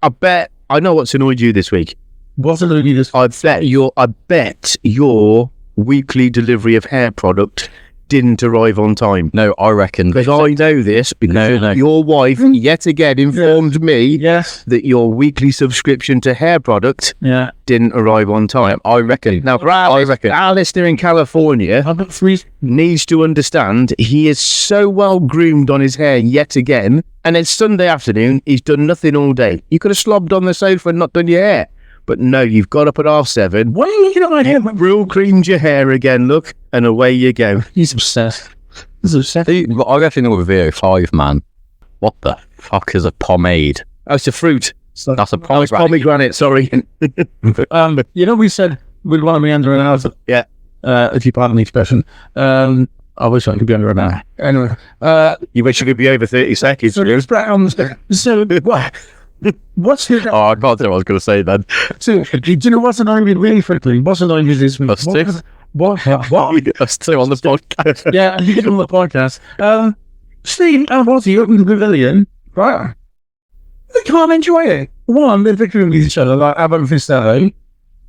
I know what's annoyed you this week.
What's annoyed you this
I bet your weekly delivery of hair product didn't arrive on time.
No, I reckon.
Because I know this because
No.
your wife yet again informed me
Yes.
that your weekly subscription to hair product
Yeah.
didn't arrive on time.
I reckon.
Now, our listener in California
I've got 3.
needs to understand he is so well groomed on his hair yet again, and it's Sunday afternoon, he's done nothing all day. You could have slobbed on the sofa and not done your hair. But no, you've got up at 7:30.
Why are you looking at my hair?
Real creamed your hair again, look, and away you go.
He's obsessed. He's obsessed.
I reckon with VO5, man. What the fuck is a pomade?
Oh, it's a fruit.
That's a
Oh, it's pomegranate, sorry.
You know, we said we'd want to be under an hour.
Yeah.
If you pardon the expression. I wish I could be under an hour. Anyway,
You wish you could be over 30 seconds.
so it's so what? What's your
Oh, I can't say what I was going to say then.
so, do you know what's annoying me really quickly? What's annoying me this week?
Us too.
What?
Us two on the podcast.
Yeah, you get on the podcast. Steve, what's the open pavilion? Right. We can't enjoy it. One, they're bickering with each other like Abbott and Costello.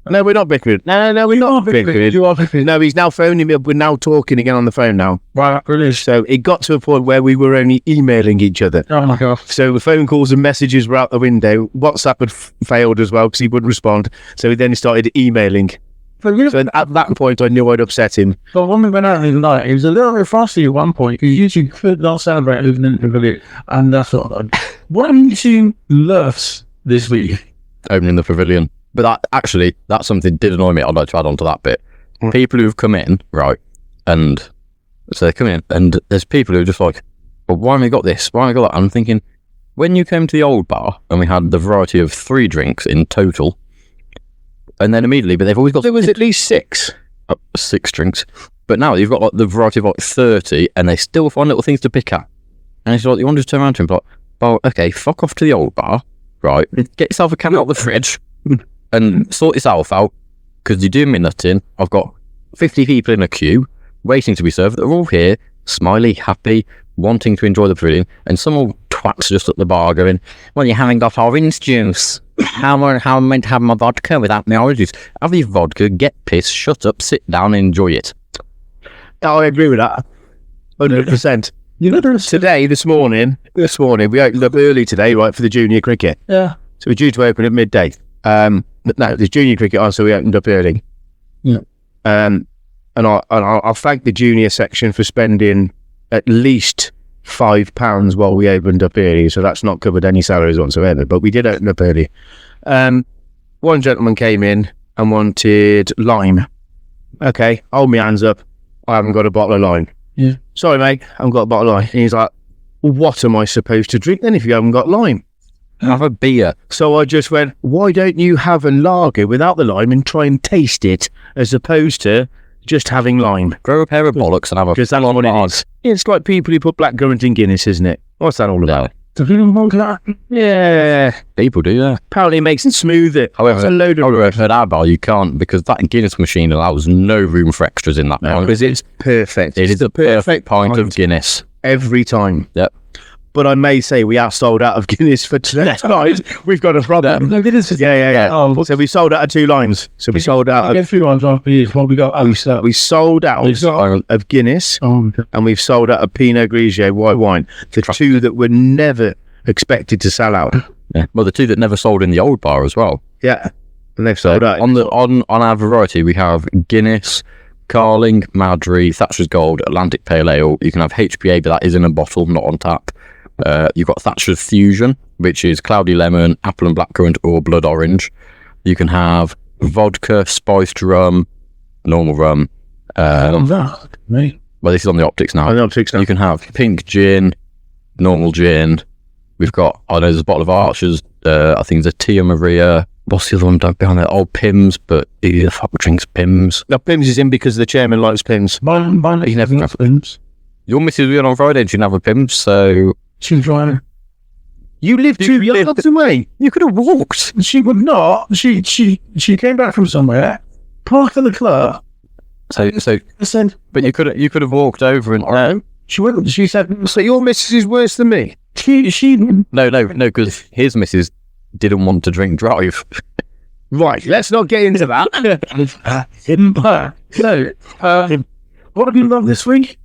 No, we're not bickering. No, we're not bickering.
You are bickering.
No, he's now phoning me up. We're now talking again on the phone now.
Right, brilliant.
So it got to a point where we were only emailing each other.
Oh my god.
So the phone calls and messages were out the window. WhatsApp had failed as well because he wouldn't respond. So he then started emailing. So at that point, I knew I'd upset him.
But when we went out the other night, it was a little bit frosty at one point because usually could not celebrate opening the pavilion. And that's what I What are you two loves this week?
Opening the pavilion. But that's something that did annoy me. I'd like to add on to that bit. People who've come in, right, and so they come in, and there's people who are just like, well, why have we got this? Why have we got that? I'm thinking, when you came to the old bar, and we had the variety of 3 drinks in total, and then immediately, but they've always got...
There was at least 6.
6 drinks. But now you've got like the variety of like 30, and they still find little things to pick at. And it's like, you want to just turn around to him, like, well, okay, fuck off to the old bar, right, get yourself a can out of the fridge, and sort yourself out, because you're doing me nothing. I've got 50 people in a queue, waiting to be served, they're all here, smiley, happy, wanting to enjoy the pavilion, and some old twats just at the bar going, well, you haven't got orange juice. How am I meant to have my vodka without my orange juice? Have your vodka, get pissed, shut up, sit down and enjoy it.
Oh, I agree with that. 100%.
You know, there's
This morning, we opened up early today, right, for the junior cricket.
yeah.
So we're due to open at midday. But no, there's junior cricket on, so we opened up early.
Yeah.
And I'll thank the junior section for spending at least £5 while we opened up early. So that's not covered any salaries whatsoever. But we did open up early. One gentleman came in and wanted lime. Okay, hold my hands up. I haven't got a bottle of lime.
Yeah.
Sorry, mate, I haven't got a bottle of lime. And he's like, well, what am I supposed to drink then if you haven't got lime?
Have a beer.
So I just went, why don't you have a lager without the lime and try and taste it as opposed to just having lime?
Grow a pair of bollocks and have a...
Because that's what it is. It's like people who put blackcurrant in Guinness, isn't it? What's that all about?
Do people want that?
Yeah.
People do, yeah.
Apparently it makes it smoother.
However,
It's a load of
however, at our bar, you can't, because that Guinness machine allows no room for extras in that pint.
because it's perfect.
It is the perfect pint of Guinness.
Every time.
Yep.
But I may say we are sold out of Guinness for tonight. We've got a problem.
No, it is.
Yeah.
Oh,
So we sold out of 2 limes. So we sold
I'll
out
get 3 ones off these. What we got? Oh, so.
we sold out
We've got-
of Guinness.
Oh, okay.
And we've sold out of Pinot Grigio white wine. The 2 that were never expected to sell out.
Yeah. Well, the 2 that never sold in the old bar as well.
Yeah.
And they've sold out.
On our variety, we have Guinness, Carling, Madry, Thatcher's Gold, Atlantic Pale Ale. You can have HPA, but that is in a bottle, not on tap. You've got Thatcher's Fusion, which is cloudy lemon, apple and blackcurrant, or blood orange. You can have vodka, spiced rum, normal rum. Well, this is on the optics now. You can have pink gin, normal gin. We've got, there's a bottle of Archer's, I think there's a Tia Maria. What's the other one behind there? Oh, Pimm's, but who the fuck drinks Pimm's?
No, Pimm's is in because the chairman likes Pimm's.
Mine
You never have
Pimm's.
Your missus was in on Friday and she didn't have a Pimm's, so...
She was driving.
You live 2 yards away.
You could have walked.
She would not. She came back from somewhere, parked at the club.
So, but you could have walked over and...
No. She wouldn't. She said,
So your missus is worse than me?
she
No, because his missus didn't want to drink drive.
Right, let's not get into that.
No. What have you loved this week?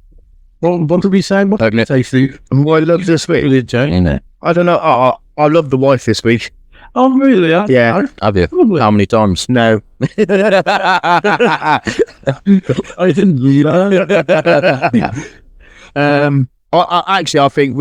What did we say? What did we say, Steve?
And what I love this week?
Brilliant, Joe.
I don't know. I love the wife this week.
Oh, really?
Yeah.
Have you?
Probably.
How many times?
No.
I didn't do that.
I think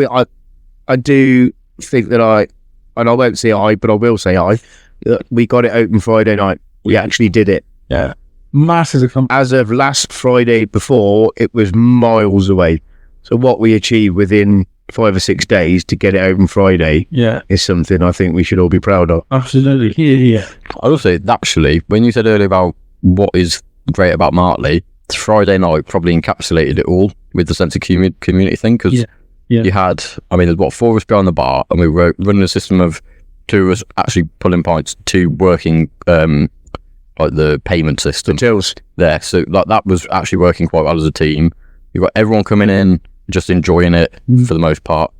I do think that and I won't say but I will say that we got it open Friday night. We actually did it.
Yeah. Massive.
As of last Friday before, it was miles away. So what we achieved within 5 or 6 days to get it open Friday is something I think we should all be proud of.
Absolutely. Yeah.
I will say, actually, when you said earlier about what is great about Martley, Friday night probably encapsulated it all with the sense of community thing, because you had, there's 4 of us behind the bar, and we were running a system of 2 of us actually pulling pints, 2 working like the payment system there. So that was actually working quite well as a team. You've got everyone coming in, just enjoying it for the most part,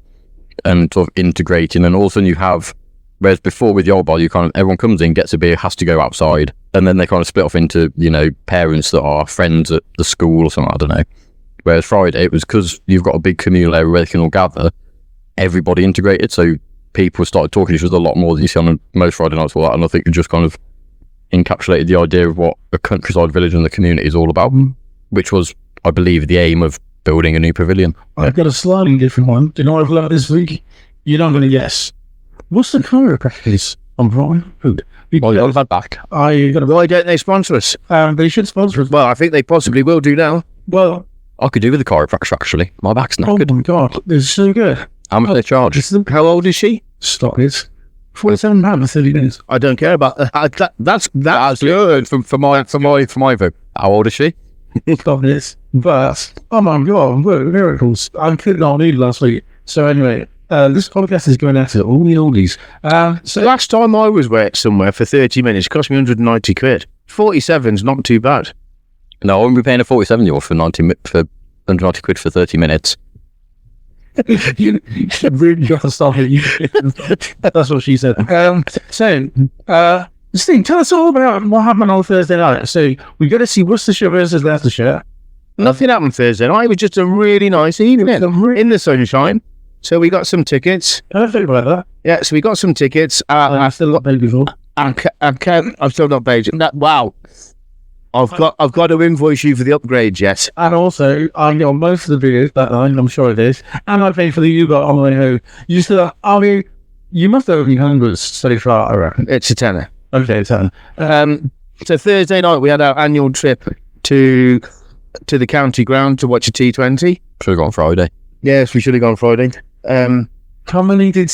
and sort of integrating. And all of a sudden you have, whereas before with the old bar, everyone comes in, gets a beer, has to go outside, and then they kind of split off into, parents that are friends at the school or something, I don't know. Whereas Friday, it was because you've got a big communal area where they can all gather, everybody integrated, so people started talking to each other a lot more than you see on most Friday nights or that, and I think it just kind of encapsulated the idea of what a countryside village and the community is all about, which was, I believe, the aim of building a new pavilion.
I've got a slightly different one. Do you know what I've learned this week? You're not going to guess. What's the chiropractors on Brighton Food?
Well, you've had back.
Why
don't they sponsor us?
They should sponsor us.
Well, I think they possibly will do now.
Well,
I could do with a chiropractor, actually. My back's knackered.
Oh my God, they're so good.
How much do they charge?
How old is she?
Stop it. £47 for 30 minutes.
I don't care about that. That's
good for my vote. How old is she?
Stop this. But, oh my God, miracles. I couldn't on eat last week. So anyway, this podcast is going out to all the oldies.
So last time I was somewhere for 30 minutes, it cost me 190 quid. 47's not too bad.
No, I wouldn't be paying a 47-year-old for 190 quid for 30 minutes.
You really got to stop it. That's what she said. Steve, tell us all about what happened on Thursday night. So we got to see Worcestershire versus Leicestershire.
Nothing happened Thursday night. It was just a really nice evening in the sunshine. So we got some tickets.
Perfect like that.
Yeah, so we got some tickets.
I've still got paid before.
I've still not paid. Wow. I've got to invoice you for the upgrade, yes.
And also, I get on most of the videos that night, I'm sure it is. And I paid for the Uber on the way home. You must have been hundreds so far, I reckon.
It's a tenner.
Okay, it's a tenner.
So Thursday night, we had our annual trip to the county ground to watch a T20.
Should have gone Friday.
Yes, we should have gone Friday.
How many did...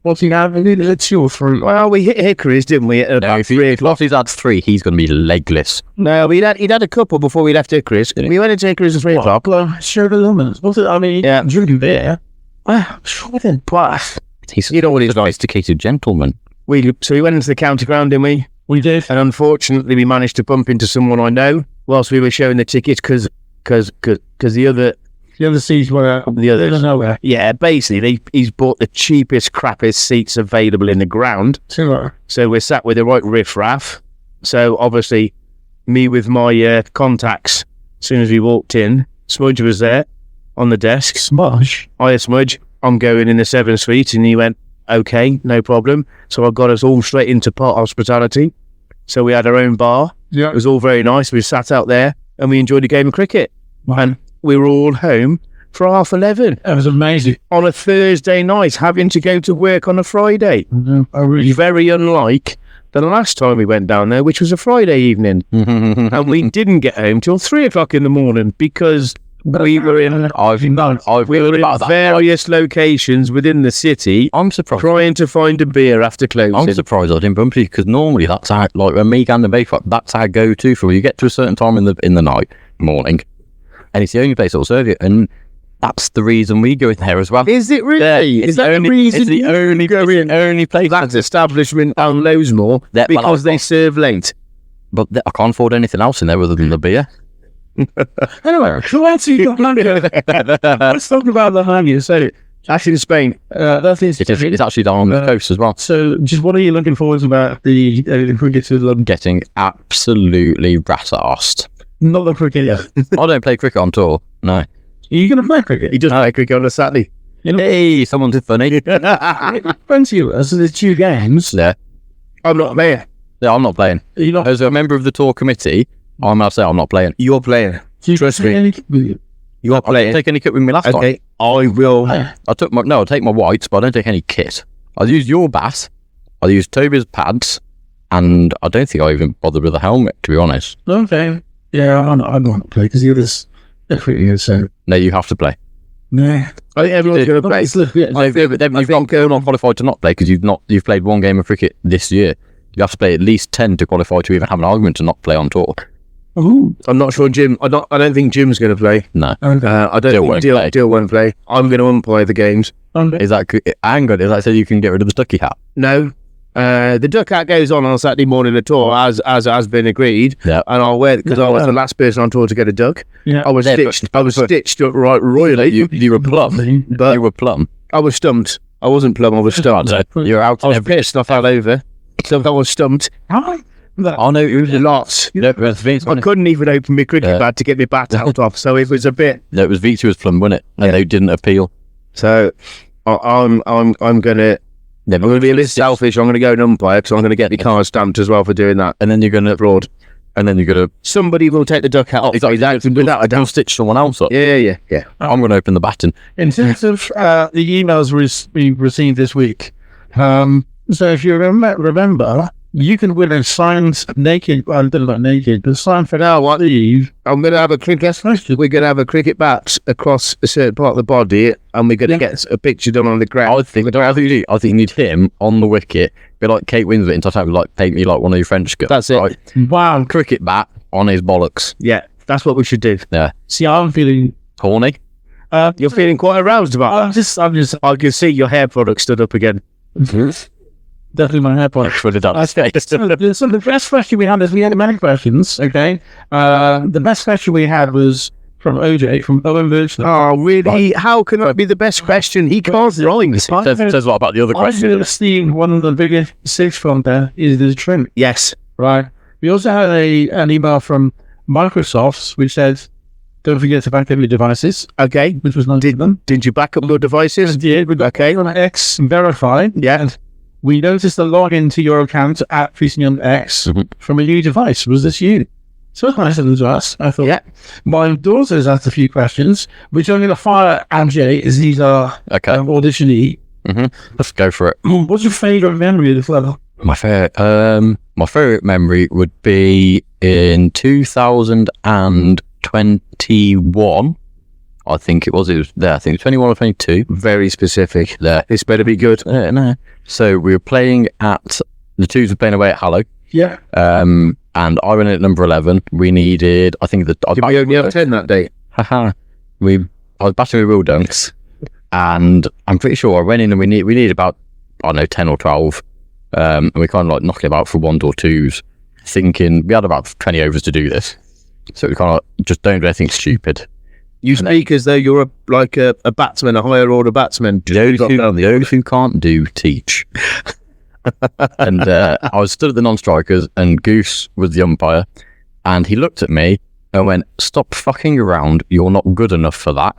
What's he having? It's your fruit.
Well, we hit Hickory's, didn't we? At about 3 o'clock.
If he's had 3, he's going to be legless.
No, he'd had a couple before we left Hickory's. We went into Hickory's at 3 o'clock.
Share the lemons. What's it?
Yeah.
Drinking beer. Sure then. Plus,
he's a sophisticated gentleman.
So we went into the county ground, didn't we?
We did.
And unfortunately, we managed to bump into someone I know whilst we were showing the tickets because the other
seats were
the others.
Nowhere.
Yeah, basically, he's bought the cheapest, crappiest seats available in the ground.
Sure.
So we're sat with the right riff-raff. So obviously, me with my contacts, as soon as we walked in, Smudge was there on the desk.
Smudge?
Hiya, Smudge. I'm going in the 7th suite. And he went, okay, no problem. So I got us all straight into part hospitality. So we had our own bar.
Yeah.
It was all very nice. We sat out there and we enjoyed a game of cricket. And we were all home for 11:30
That was amazing.
on a Thursday night, having to go to work on a Friday.
I really
Very unlike the last time we went down there, which was a Friday evening. And we didn't get home till 3:00 in the morning because we were in various locations within the city.
I'm surprised.
Trying to find a beer after closing.
I'm surprised I didn't bump you because normally that's how, like when me and the Bayfront, that's our go-to for when you get to a certain time in the night, morning, and it's the only place that'll serve you, and that's the reason we go in there as well.
Is it really? Is that the reason?
It's the only place.
That's establishment down Lowesmore because they serve late.
But I can't afford anything else in there other than the beer.
Anyway, so let's talk about the honey. So,
Actually, in Spain.
that is
It's actually down on the coast as well.
So, just what are you looking forward to about the cricket to London?
Getting absolutely rat-arsed.
Not the cricket yet.
I don't play cricket on tour. No.
Are you going to play cricket?
He does play cricket on a Saturday.
Hey, someone's funny.
Plenty of us. There's 2 games.
Yeah.
I'm not there.
Yeah, I'm not playing.
Are you not?
As a member of the tour committee, I'm going to say I'm not playing.
You're playing.
Trust me.
You are
I
playing.
didn't take any kit with me last time.
Okay, I will.
I take my whites, but I don't take any kit. I use your bat, I use Toby's pads, and I don't think I even bothered with a helmet, to be honest.
Okay. Yeah, I'm not going to play because the others definitely so.
No, you have to play.
Nah.
I think everyone's going to play.
You've not qualified to not play because you've played one game of cricket this year. You have to play at least 10 to qualify to even have an argument to not play on tour.
Ooh.
I'm not sure Jim. I don't think Jim's going to play.
No.
I don't think Dill won't play. I'm going to umpire the games.
Is that hang on? Is that so you can get rid of the Stucky hat?
No. The duck hat goes on Saturday morning at tour as has been agreed.
Yeah.
And I'll wear it because I was the last person on tour to get a duck.
Yeah.
I was stitched up royally.
You were plum.
But
You were plum.
I was stumped. I wasn't plum. I was stumped.
You're out.
I was pissed. I fell over. So I was stumped.
How?
Oh no, it was a
Lots.
No, it was Vince.
I couldn't even open my cricket bat to get my bat out off. So it was a bit.
No, it was Vince who was plum, wasn't it? And they didn't appeal.
So I'm gonna. I'm going to be a bit selfish. I'm going to go and umpire because I'm going to get the car stamped as well for doing that.
And then you're going to abroad. And then you're going to.
Somebody will take the duck hat off.
Exactly. Without a stitch someone else up.
Yeah.
I'm going to open the baton.
In terms of the emails we received this week, so if you remember, you can win a signed naked, well, not naked, but signed for now, what Eve.
I'm going to have a cricket. We're going to have a cricket bat across a certain part of the body, and we're going to get a picture done on the ground.
I think you need him on the wicket, be like Kate Winslet in Titanic, like paint me like one of your French girls.
That's it.
Right?
Wow.
Cricket bat on his bollocks.
Yeah, that's what we should do.
Yeah.
See, I'm feeling.
Horny.
You're feeling quite aroused about
I'm just.
I can see your hair product stood up again.
Definitely my hair point.
Put it on his face.
So the best question we had is we had many questions. Okay. The best question we had was from OJ from Owen Virgin.
Oh, really? How can that be the best question? He can't write.
Says a lot about the other
I
question.
feel Steve, one of the biggest six from there is the trim.
Yes.
Right. We also had an email from Microsoft which says, "Don't forget to back up your devices."
Okay.
Which was nice of them.
Did you back up your devices?
Yeah, we got
Okay.
on X verified.
Yeah.
And we noticed the login to your account at Freezing X from a new device. Was this you? So it's nice of them to ask. I thought,
Yeah.
My daughter's asked a few questions, which I'm going to fire at Jay, as these are
Okay.
auditionee.
Let's go for it.
What's your favourite memory of this level?
My favorite memory would be in 2021. I think it was there. I think it was 21 or 22.
Very specific.
There.
This better be good.
No. So we were playing at the twos were playing away at Hallow.
Yeah.
And I went in at number 11. We needed, I think
Did we only have 10 that day?
I was batting with wheel dunks, and I'm pretty sure I went in and we need about, I don't know, 10 or 12. And we kind of like knocking about for ones or twos, thinking we had about 20 overs to do this. So we kind of just don't do anything stupid.
You speak as though you're a batsman, a higher order batsman.
The only who can't do teach. And I was stood at the non-strikers, and Goose was the umpire, and he looked at me and went, "Stop fucking around, you're not good enough for that."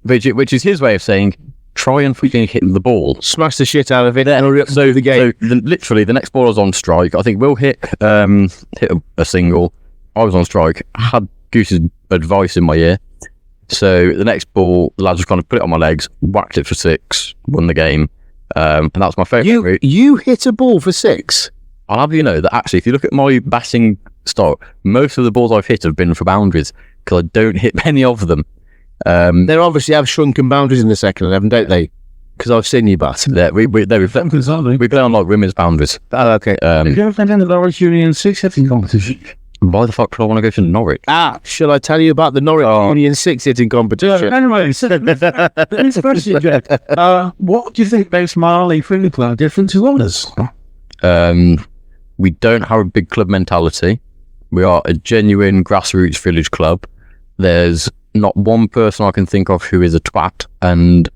which is his way of saying, try and freaking hit the ball.
Smash the shit out of it and hurry up and the game.
So literally, the next ball I was on strike. I think Will hit a single. I was on strike. I had Goose's advice in my ear. So the next ball, the lads just kind of put it on my legs, whacked it for 6, won the game. And that's my favourite route.
You hit a ball for 6?
I'll have you know that actually, if you look at my batting stock, most of the balls I've hit have been for boundaries because I don't hit many of them.
They obviously have shrunken boundaries in the second 11, don't they? Because I've seen you bat.
Yeah, we play on like women's boundaries.
Oh, okay.
Have you ever been in the Norwich Union 6 hitting competition?
Why the fuck do I want to go to Norwich?
Shall I tell you about the Norwich Union 6 hitting competition?
Anyway, so this question, Jack. What do you think makes Marley Cricket Club different to others?
We don't have a big club mentality. We are a genuine grassroots village club. There's not one person I can think of who is a twat, and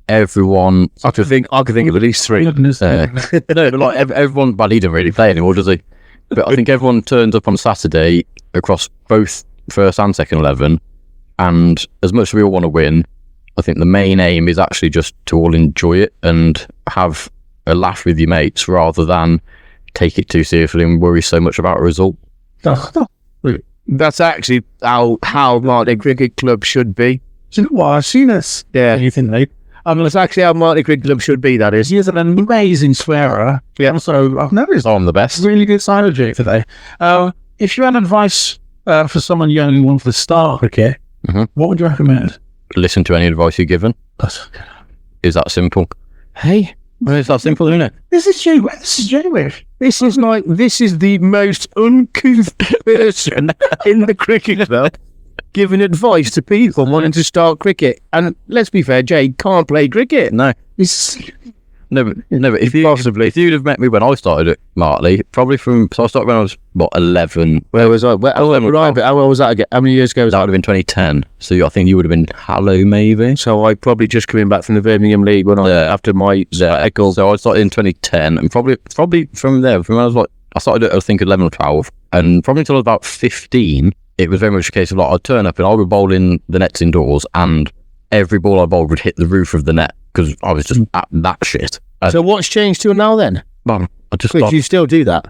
everyone.
I could think of at least 3.
No, but like everyone. But he doesn't really play anymore, does he? But I think everyone turns up on Saturday across both first and second 11, and as much as we all want to win, I think the main aim is actually just to all enjoy it and have a laugh with your mates rather than take it too seriously and worry so much about a result.
That's actually how Marley Cricket Club should be.
Do you know what? I've seen this.
Yeah.
Anything like.
That's actually how Marley Cricket Club should be, that is.
He is an amazing swearer.
Yeah.
Also, I've noticed
I'm the best.
really good side of Jake today. If you had advice for someone young who wants to start cricket, what would you recommend?
Listen to any advice you're given. Is that simple?
Hey,
Well, it's that simple, isn't it?
This is Jewish.
this is the most uncouth person in the cricket club giving advice to people wanting to start cricket. And let's be fair, Jay can't play cricket.
No. No, but if you'd have met me when I started at Martley, probably so I started when I was, 11.
Where was I? How old was that again? How many years ago was
That would have been 2010. So I think you would have been Hallow, maybe.
So I probably just coming back from the Birmingham League when after my cycle.
So I started in 2010, and probably from there, from when I started at, I think, 11 or 12, and probably until I was about 15, it was very much a case of I'd turn up and I would bowl in the nets indoors, and every ball I bowled would hit the roof of the net because I was just at that shit.
So what's changed to now then?
Well, I just
Wait, you still do that?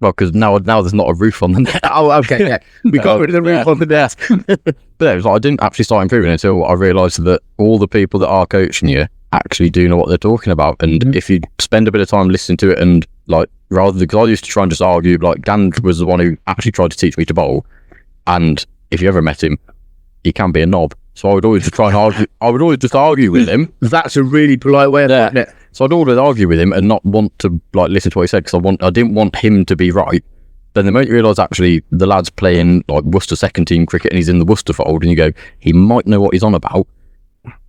Well, because now there's not a roof on the net.
Oh, okay, yeah. We got rid of the roof on the net.
But it was I didn't actually start improving until I realised that all the people that are coaching you actually do know what they're talking about. And if you spend a bit of time listening to it and rather than, because I used to try and just argue, Dan was the one who actually tried to teach me to bowl. And if you ever met him, he can be a knob. So I would always just try and argue. I would always just argue with him.
That's a really polite way of putting it.
So I'd always argue with him and not want to listen to what he said because I didn't want him to be right. Then the moment you realise actually the lad's playing Worcester second team cricket and he's in the Worcester fold, and you go, he might know what he's on about,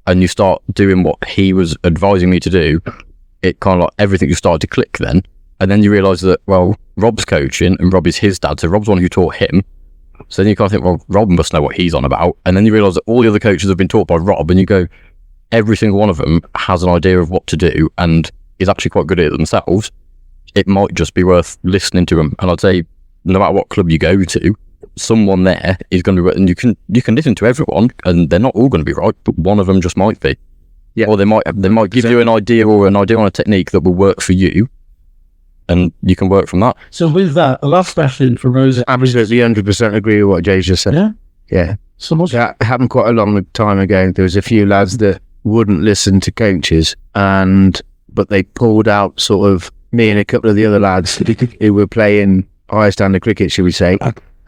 and you start doing what he was advising me to do, it kind of everything just started to click then. And then you realise that, Rob's coaching and Rob is his dad, so Rob's the one who taught him. So then you kind of think, Rob must know what he's on about. And then you realise that all the other coaches have been taught by Rob, and you go, every single one of them has an idea of what to do and is actually quite good at it themselves. It might just be worth listening to them. And I'd say, no matter what club you go to, someone there is going to be, and you can listen to everyone, and they're not all going to be right, but one of them just might be. Yeah. Or they might give you an idea on a technique that will work for you, and you can work from that.
So with that, the last question for Rosa.
Absolutely 100% agree with what Jay's just said.
Yeah?
Yeah.
So much.
That happened quite a long time ago. There was a few lads that wouldn't listen to coaches, but they pulled out sort of me and a couple of the other lads who were playing higher standard cricket, should we say,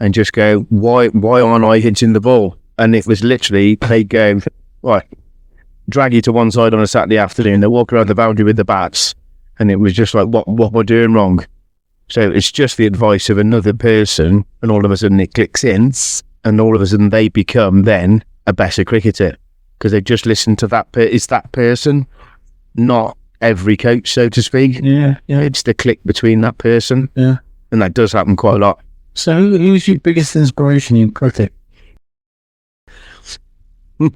and just go, why aren't I hitting the ball? And it was literally, they'd go, right, drag you to one side on a Saturday afternoon, they walk around the boundary with the bats, and it was just like, what am I doing wrong? So it's just the advice of another person, and all of a sudden it clicks in, and all of a sudden they become then a better cricketer, because they just listen to that person, not every coach, so to speak.
Yeah.
It's the click between that person.
Yeah.
And that does happen quite a lot.
So who's your biggest inspiration in cricket?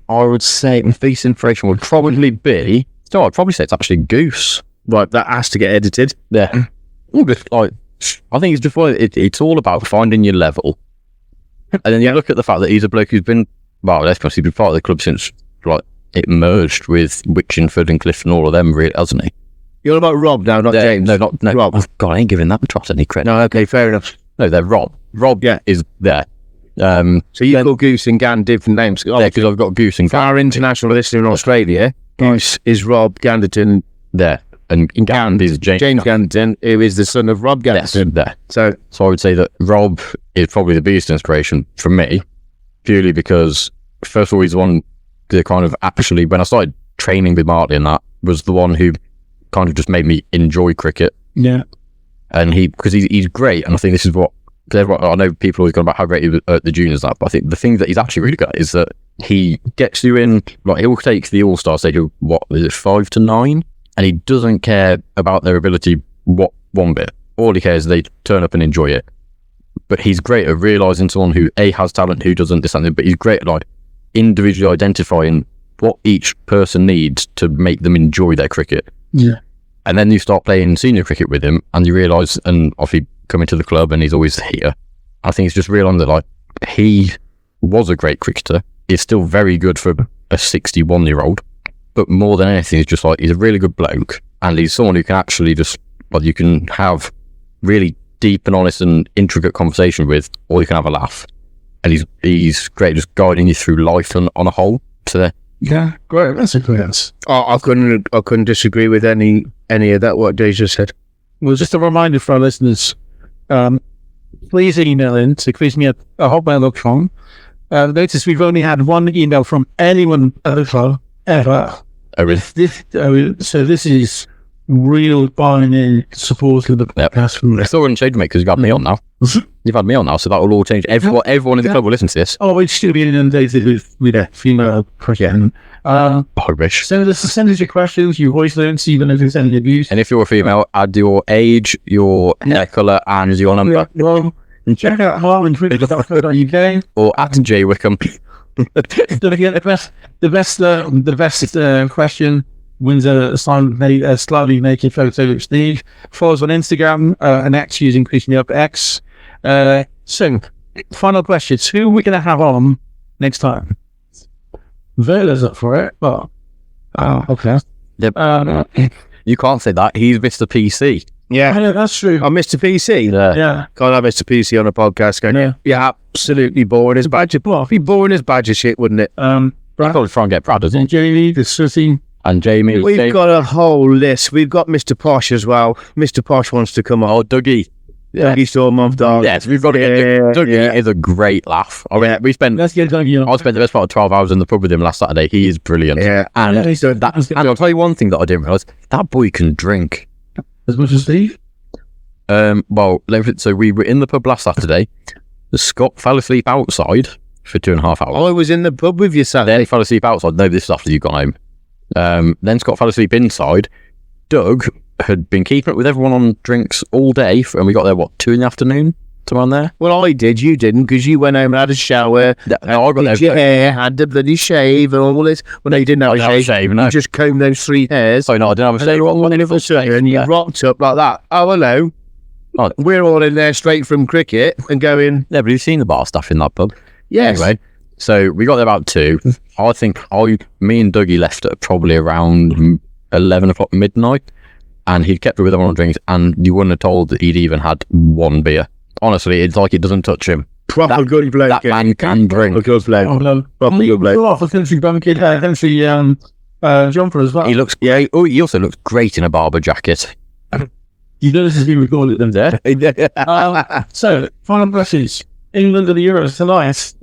I would say my biggest inspiration would probably be, I'd probably say it's actually Goose.
Right, that has to get edited.
Yeah. I think it's before it's all about finding your level. And then you look at the fact that he's a bloke who's been, he's been part of the club since it merged with Witchingford and Clifton, all of them, really, hasn't he?
You're about Rob now, not James.
No, not
Rob.
Oh, God, I ain't giving that trot any credit.
No, okay, fair enough.
No, they're Rob. Rob is there.
So you call Goose and Gan different names?
Yeah, because I've got Goose and
For our international listener in Australia, Goose is Rob Ganderton
there. And Gan is James
Ganderton, who is the son of Rob Ganderton.
there.
So
I would say that Rob is probably the biggest inspiration for me, purely because, first of all, he's the one that kind of actually, when I started training with Marty and that, was the one who kind of just made me enjoy cricket.
Yeah.
And because he's great, and I think this is what, because I know people always go about how great he was at the juniors, that, but I think the thing that he's actually really good at is that he gets you in, like, he'll take the all-star stage of, 5 to 9, and he doesn't care about their ability one bit. All he cares is they turn up and enjoy it. But he's great at realising someone who A, has talent, who doesn't, this something, but he's great at, like, individually identifying what each person needs to make them enjoy their cricket.
Yeah.
And then you start playing senior cricket with him, and you realise, and obviously coming to the club, and he's always here. I think it's just realising that, like, he was a great cricketer. He's still very good for a 61-year-old, but more than anything, he's just like, he's a really good bloke, and he's someone who can actually just, well, you can have really deep and honest and intricate conversation with, or you can have a laugh. And he's great at just guiding you through life on a whole. So
Yeah, great. That's a great answer.
I couldn't disagree with any of that, what Dave just said.
Well, just a reminder for our listeners, please email in to quizme@hotmail.com. Notice we've only had one email from anyone ever.
Oh, really?
So this is real buying in support of the podcast from
It's all going to change, mate, because you've had me on now. You've had me on now, so that will all change. Everyone in the club will listen to this.
Oh, we'd still be inundated with female cricket.
Rubbish.
Send us your questions, your voice notes, even if it's any abuse.
And if you're a female, add your age, your hair colour, and your number.
Well, check out harlandcricket.co.uk
Or at J Wickham.
Don't forget the best question wins a slightly naked photo of Steve. Follow us on Instagram and X using Increase Me Up X. So, final questions. Who are we going to have on next time? Verla's up for it. Well, okay.
Yep. You can't say that. He's Mr. PC.
Yeah.
I know, that's true.
I'm Mr. PC.
Yeah.
Can't have Mr. PC on a podcast going, yeah, absolutely boring as badger. It'd be boring as badger shit, wouldn't it?
I'll probably try and get Brad, doesn't
And Jamie, the Susie.
And Jamie.
We've got a whole list. We've got Mr. Posh as well. Mr. Posh wants to come on.
Oh, Dougie.
Yeah. Dougie Stormont dog.
Yes, we've got to get Dougie is a great laugh. I mean,
Let's get Dougie on.
I spent the best part of 12 hours in the pub with him last Saturday. He is brilliant.
Yeah.
And,
Yeah,
and I'll tell you one thing that I didn't realise. That boy can drink.
As much as Steve?
Well, so we were in the pub last Saturday. Scott fell asleep outside for 2.5 hours.
I was in the pub with you Saturday.
Then he fell asleep outside. No, this is after you got home. Then Scott fell asleep inside. Doug had been keeping it with everyone on drinks all day, and we got there, 2 in the afternoon? Somewhere on there?
Well, I did. You didn't, because you went home and had a shower.
No, I got there.
Did your hair, had the bloody shave and all this. Well, no, you didn't have a shave.
No.
You just combed those 3 hairs.
So, no, I didn't have a shave.
And you rocked up like that. Oh, hello.
Oh.
We're all in there straight from cricket and going...
Yeah, but you've seen the bar staff in that pub.
Yes.
Anyway, so we got there about 2. I think me and Dougie left at probably around 11 o'clock midnight, and he'd kept it with everyone on drinks, and you wouldn't have told that he'd even had 1 beer. Honestly, it's like it doesn't touch him.
Proper good bloke.
That man can drink.
Proper good bloke.
Oh, no.
Proper good bloke.
Off a country bumpkin, country jumper as well.
He looks, he also looks great in a barber jacket.
You know this has been recorded them there. So, final questions. England and the Euros tonight.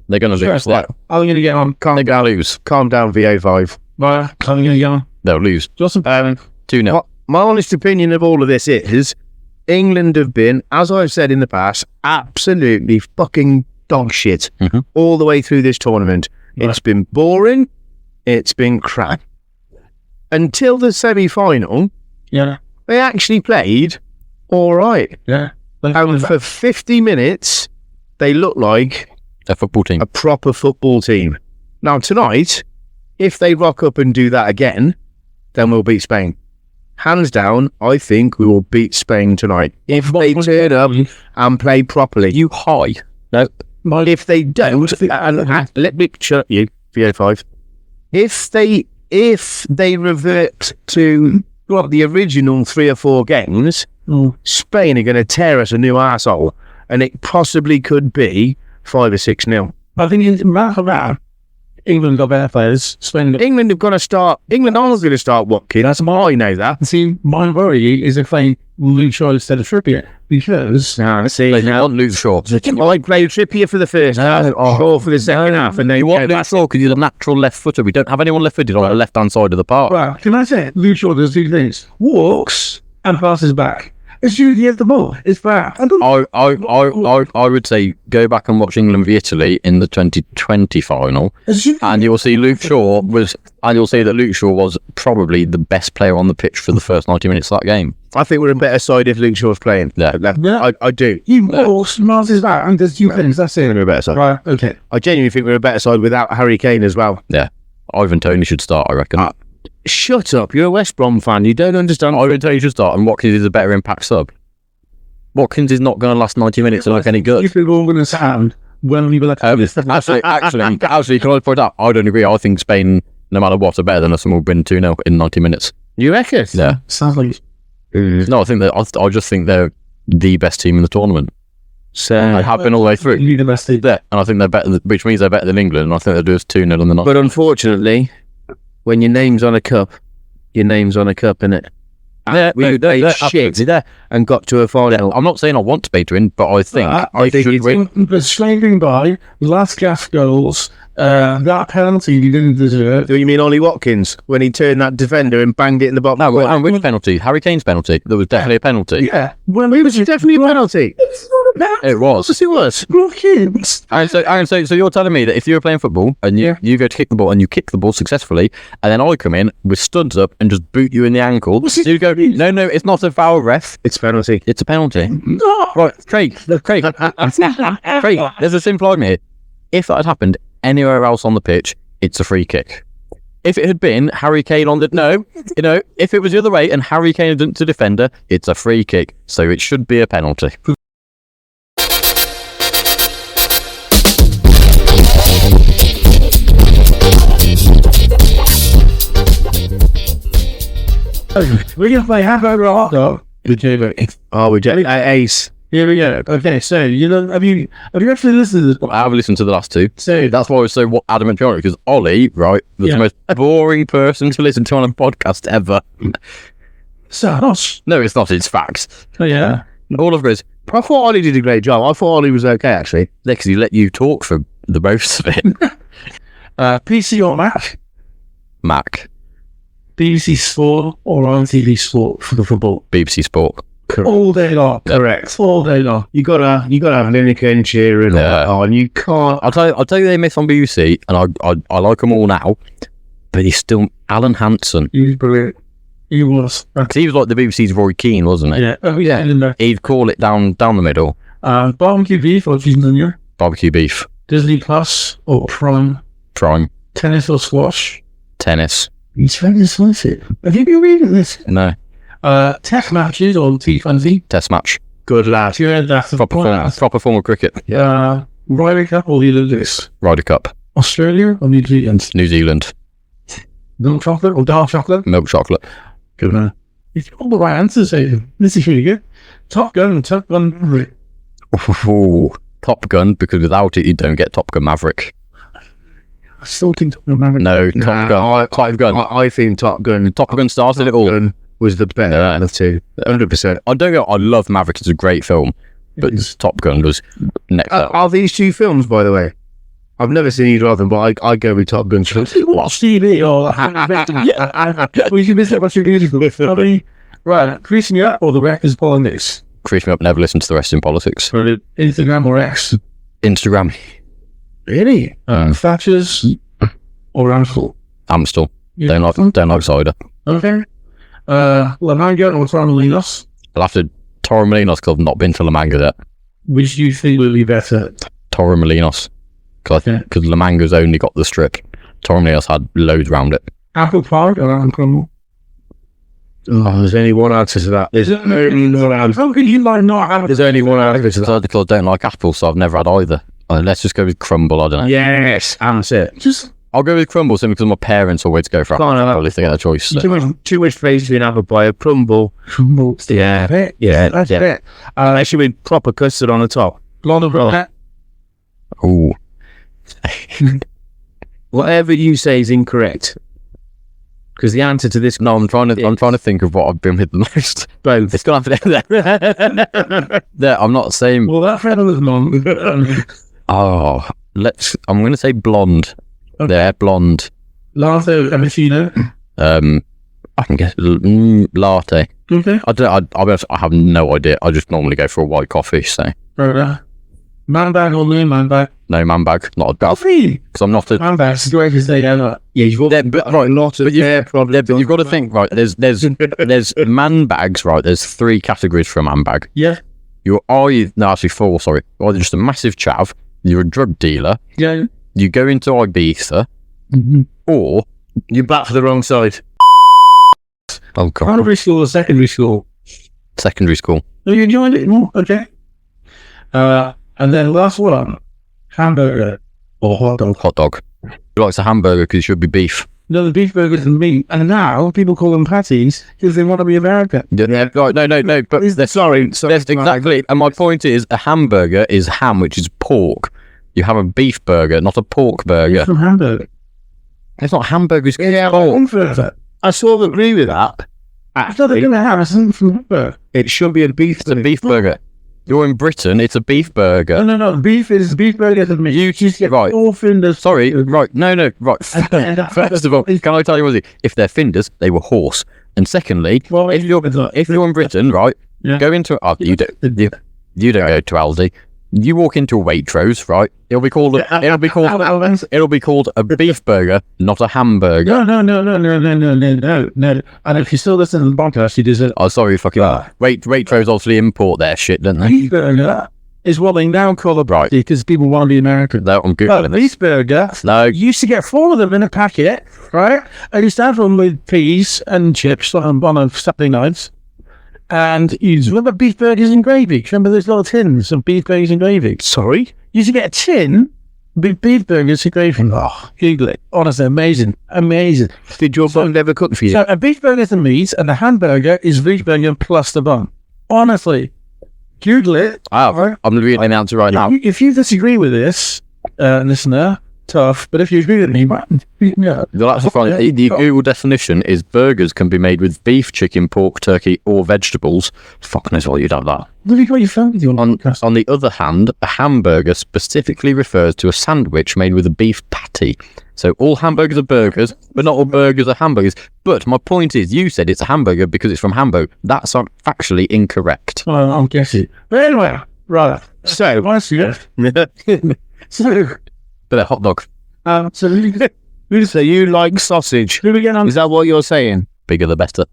They're going to lose.
I'm going to get on.
They're going to lose.
Calm down, VO5.
I'm going to get on.
They'll lose.
Justin.
2-0.
My honest opinion of all of this is England have been, as I've said in the past, absolutely fucking dog shit all the way through this tournament.
Right.
It's been boring. It's been crap. Until the semi-final, they actually played all right.
Yeah.
And for 50 minutes, they looked like
A football team.
a proper football team. Now, tonight, if they rock up and do that again, then we'll beat Spain. Hands down, I think we will beat Spain tonight. If they turn up and play properly.
You high? No.
If they don't, and let me shut you.
VO5. If they revert to the original 3 or 4 games, Spain are going to tear us a new arsehole, and it possibly could be 5 or 6-0.
I think it's matter of that. England got better players. Spain.
England have got to start. England are going to start walking. That's I know that.
See, my worry is if they Luke Shaw instead of Trippier, because
They want Luke Shaw.
I played Trippier for the first half, or for the second half, and
You want Luke Shaw because he's a natural left footer. We don't have anyone left footed on the left hand side of the park.
well, can I say it? Luke Shaw does 2 things: walks and passes back. As soon as he has the ball, it's back.
I would say go back and watch England v Italy in the 2020 final, and you'll see you'll see that Luke Shaw was probably the best player on the pitch for the first 90 minutes of that game.
I think we're a better side if Luke Shaw's playing.
Yeah.
I do.
He walks, passes back, and does 2 things. That's it.
We're a better side.
Right, okay.
I genuinely think we're a better side without Harry Kane as well.
Yeah, Ivan Toney should start, I reckon.
Shut up! You're a West Brom fan. You don't understand.
Ivan Toney should start, and Watkins is a better impact sub. Watkins is not going to last 90 minutes and look any good.
You think all going to sound when we were like,
Actually, can I point out? I don't agree. I think Spain, no matter what, are better than us and will win 2-0 in 90 minutes.
You reckon?
Yeah.
sounds like
No, I just think they're the best team in the tournament.
So
They have been all the way through.
you the best team.
Yeah, and I think they're better, which means they're better than England. And I think they'll do us 2-0 in the night.
But unfortunately, when your name's on a cup, your name's on a cup, innit? We played shit and got to a final.
I'm not saying I want Spain to win, but I think
I think
should
it's
win.
But slaving by last gas goals, that penalty you didn't deserve.
Do you mean Ollie Watkins when he turned that defender and banged it in the bottom?
No,
corner?
and which penalty? Harry Kane's penalty. There was definitely a penalty.
Yeah. Well,
It was definitely a penalty.
it's not a penalty.
It was.
Yes, it was.
Watkins.
So you're telling me that if you were playing football and you go to kick the ball and you kick the ball successfully, and then I come in with studs up and just boot you in the ankle, you go, no, it's not a foul, ref.
It's penalty.
It's a penalty.
No.
Right, Craig, Craig, there's a simple argument here. If that had happened anywhere else on the pitch, it's a free kick. If it had been Harry Kane on the... if it was the other way and Harry Kane had done to defender, it's a free kick. So it should be a penalty.
We're going to play half over a hot dog with JV.
Oh, we did. Ace.
Here we go. Okay, so, have you actually listened to this?
I have listened to the last 2.
So,
That's why I was so adamant on it, because Ollie, right, was the most boring person to listen to on a podcast ever.
Sanos.
No, it's not. It's facts.
Oh, yeah.
All of it is,
I thought Ollie did a great job. I thought Ollie was okay, actually.
because he let you talk for the most of it.
PC or Mac?
Mac,
BBC Sport or on TV Sport for the football?
BBC Sport.
All day long.
Correct.
All day long.
You gotta have Lineker and Shearer and all that on. You can't.
I'll tell you they miss on BBC, and I like them all now, but he's still Alan Hansen.
He was brilliant. He was.
'Cause he was like the BBC's Roy Keane, wasn't he?
Yeah. Oh, yeah. And
He'd call it down the middle.
barbecue beef or cheese and onion?
Barbecue beef,
Disney Plus or Prime?
prime,
Tennis or squash?
tennis.
He's very decisive. Have you been reading this?
No,
Test matches or T20?
test match.
Good lad.
Yeah, that's the
Proper form of cricket.
Ryder Cup or Leader this?
Ryder Cup.
Australia or New Zealand?
New Zealand.
Milk chocolate or dark chocolate?
Milk chocolate.
Good man. It's all the right answers, Aidan. This is really good. Top Gun.
Ooh, Top Gun, because without it you don't get Top Gun Maverick.
I still think Top Gun Maverick.
No, Top Gun. Top Gun.
I think Top Gun
Started it all.
Gun was the better out of the two. 100%.
I don't know. I love Maverick. It's a great film, but Top Gun was next up.
Are these 2 films, by the way? I've never seen either of them, but I go with Top Gun.
Watch TV or we should visit what you're doing. Right, creasing you up or the wreck is politics?
Crease me up. Never listen to the rest in politics.
Instagram or X?
Instagram.
Really? Thatcher's or Amstel?
Amstel. Don't like cider.
Okay. La Manga or Torremolinos?
I'll have to Torremolinos because I've not been to La Manga yet.
Which do you think will be better?
Torremolinos. Because La Manga's only got the strip. Torremolinos had loads around it.
Apple pie or Apple crumble?
Oh, there's only one answer to that. There's only one answer.
How can you like not have
There's only one answer to that.
Because I don't like apples, so I've never had either. Let's just go with crumble. I don't know.
Yes, answer.
Just
I'll go with crumble simply because my parents always go for
Can't have
apple if they get a choice.
Too much praise being apple pie. A crumble. Yeah. Yeah.
That's
yeah.
it.
Actually with proper custard on the top.
Blonde umbrella.
Ooh.
Whatever you say is incorrect. Because the answer to this...
No, I'm trying to think of what I've been with the most.
Both.
It's gonna have to there. I'm not saying.
Well, that fellow was blonde.
Oh, I'm going to say blonde.
Okay.
Yeah, blonde.
Latte, cappuccino.
I can guess latte.
Okay.
I'll be honest, I have no idea. I just normally go for a white coffee. So
Man bag or no man bag?
no man bag, not a bag.
Coffee.
Because I'm not a.
Man bag's the greatest day ever.
Yeah, you've
Yeah, but, right,
lot of
but you've got to think, right? There's man bags, right? There's 3 categories for a man bag.
Yeah.
Actually 4. Sorry, you're either just a massive chav, you're a drug dealer,
Yeah.
you go into Ibiza, or
You're back for the wrong side.
oh god,
Primary school or secondary school?
secondary school.
Have you enjoyed it more? Okay. And then last one, hamburger or hot dog.
Hot dog. He likes a hamburger because it should be beef.
No, the beef burgers and meat. And now people call them patties because they want to be American.
Yeah, right, no, but
Sorry.
that's exactly. And my point is, a hamburger is ham, which is pork. You have a beef burger, not a pork burger.
From hamburger.
It's not hamburgers.
Yeah,
Unfair.
I sort of agree with that.
I thought they're going to have something from hamburger.
It should be a beef.
It's a beef burger. You're in Britain. It's a beef burger.
No. Beef burgers and meat. You just get
Right.
all fingers.
Sorry, right? No, right. First of all, can I tell you what? If they're finders, they were horse. And secondly,
Well,
if you're in Britain, right?
Yeah.
Go into you don't go to Aldi. You walk into a Waitrose, right? It'll be called a beef burger, not a hamburger.
No. And if you still listen to the podcast, you deserve.
Oh, sorry, fucking. Waitrose obviously import their shit, don't they?
Beef burger is what they now call a
Right.
because people want to be American.
No, I'm
But
googling this.
beef burger,
No,
you used to get 4 of them in a packet, right? And you used to have them with peas and chips on a Saturday nights. And you remember beef burgers and gravy? Remember those little tins of beef burgers and gravy?
Sorry?
You used to get a tin with beef burgers and gravy. Oh, Google it. Honestly, amazing.
Did your mum never cook for you?
So a beef burger is the meat, and the hamburger is beef burger plus the bun. Honestly, Google it.
I'm reading the answer right now.
If you disagree with this, listener, tough. But if you agree with me, yeah.
You'll actually find the Google definition is burgers can be made with beef, chicken, pork, turkey, or vegetables. Fuck knows what you'd have that.
Look at what you found with your podcast.
On the other hand, a hamburger specifically refers to a sandwich made with a beef patty. So all hamburgers are burgers, but not all burgers are hamburgers. But my point is, you said it's a hamburger because it's from Hamburg. That's factually incorrect.
Well, I'm guessing. But anyway, right. So,
But a hot dog,
so
So you like sausage?
who we get on?
Is that what you're saying?
bigger the better.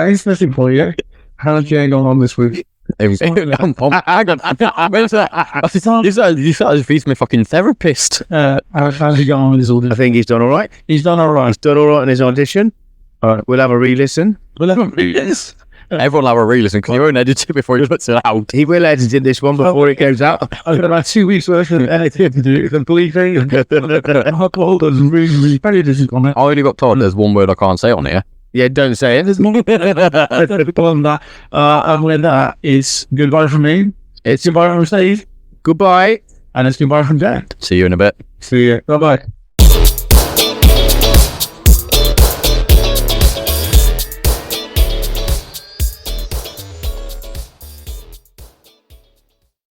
It's nothing for you. How's Jane on this week?
You started feeding me fucking therapist.
How's he going on with his audition?
I think he's done all right.
He's done all right.
He's done all right in his audition. All right, we'll have a re-listen.
Well, yes.
Everyone will have a re-listen because you won't edit it before you put it out.
He will edit in this one before it goes out.
I've got about 2 weeks worth of editing to do completely. Alcohol doesn't really very disappointing.
I only got told there's one word I can't say on here.
Yeah, don't say it.
There's more on that. And with that, it's goodbye from me. It's goodbye from Steve.
Goodbye.
And it's goodbye from Jack.
See you in a bit.
See you. Bye-bye.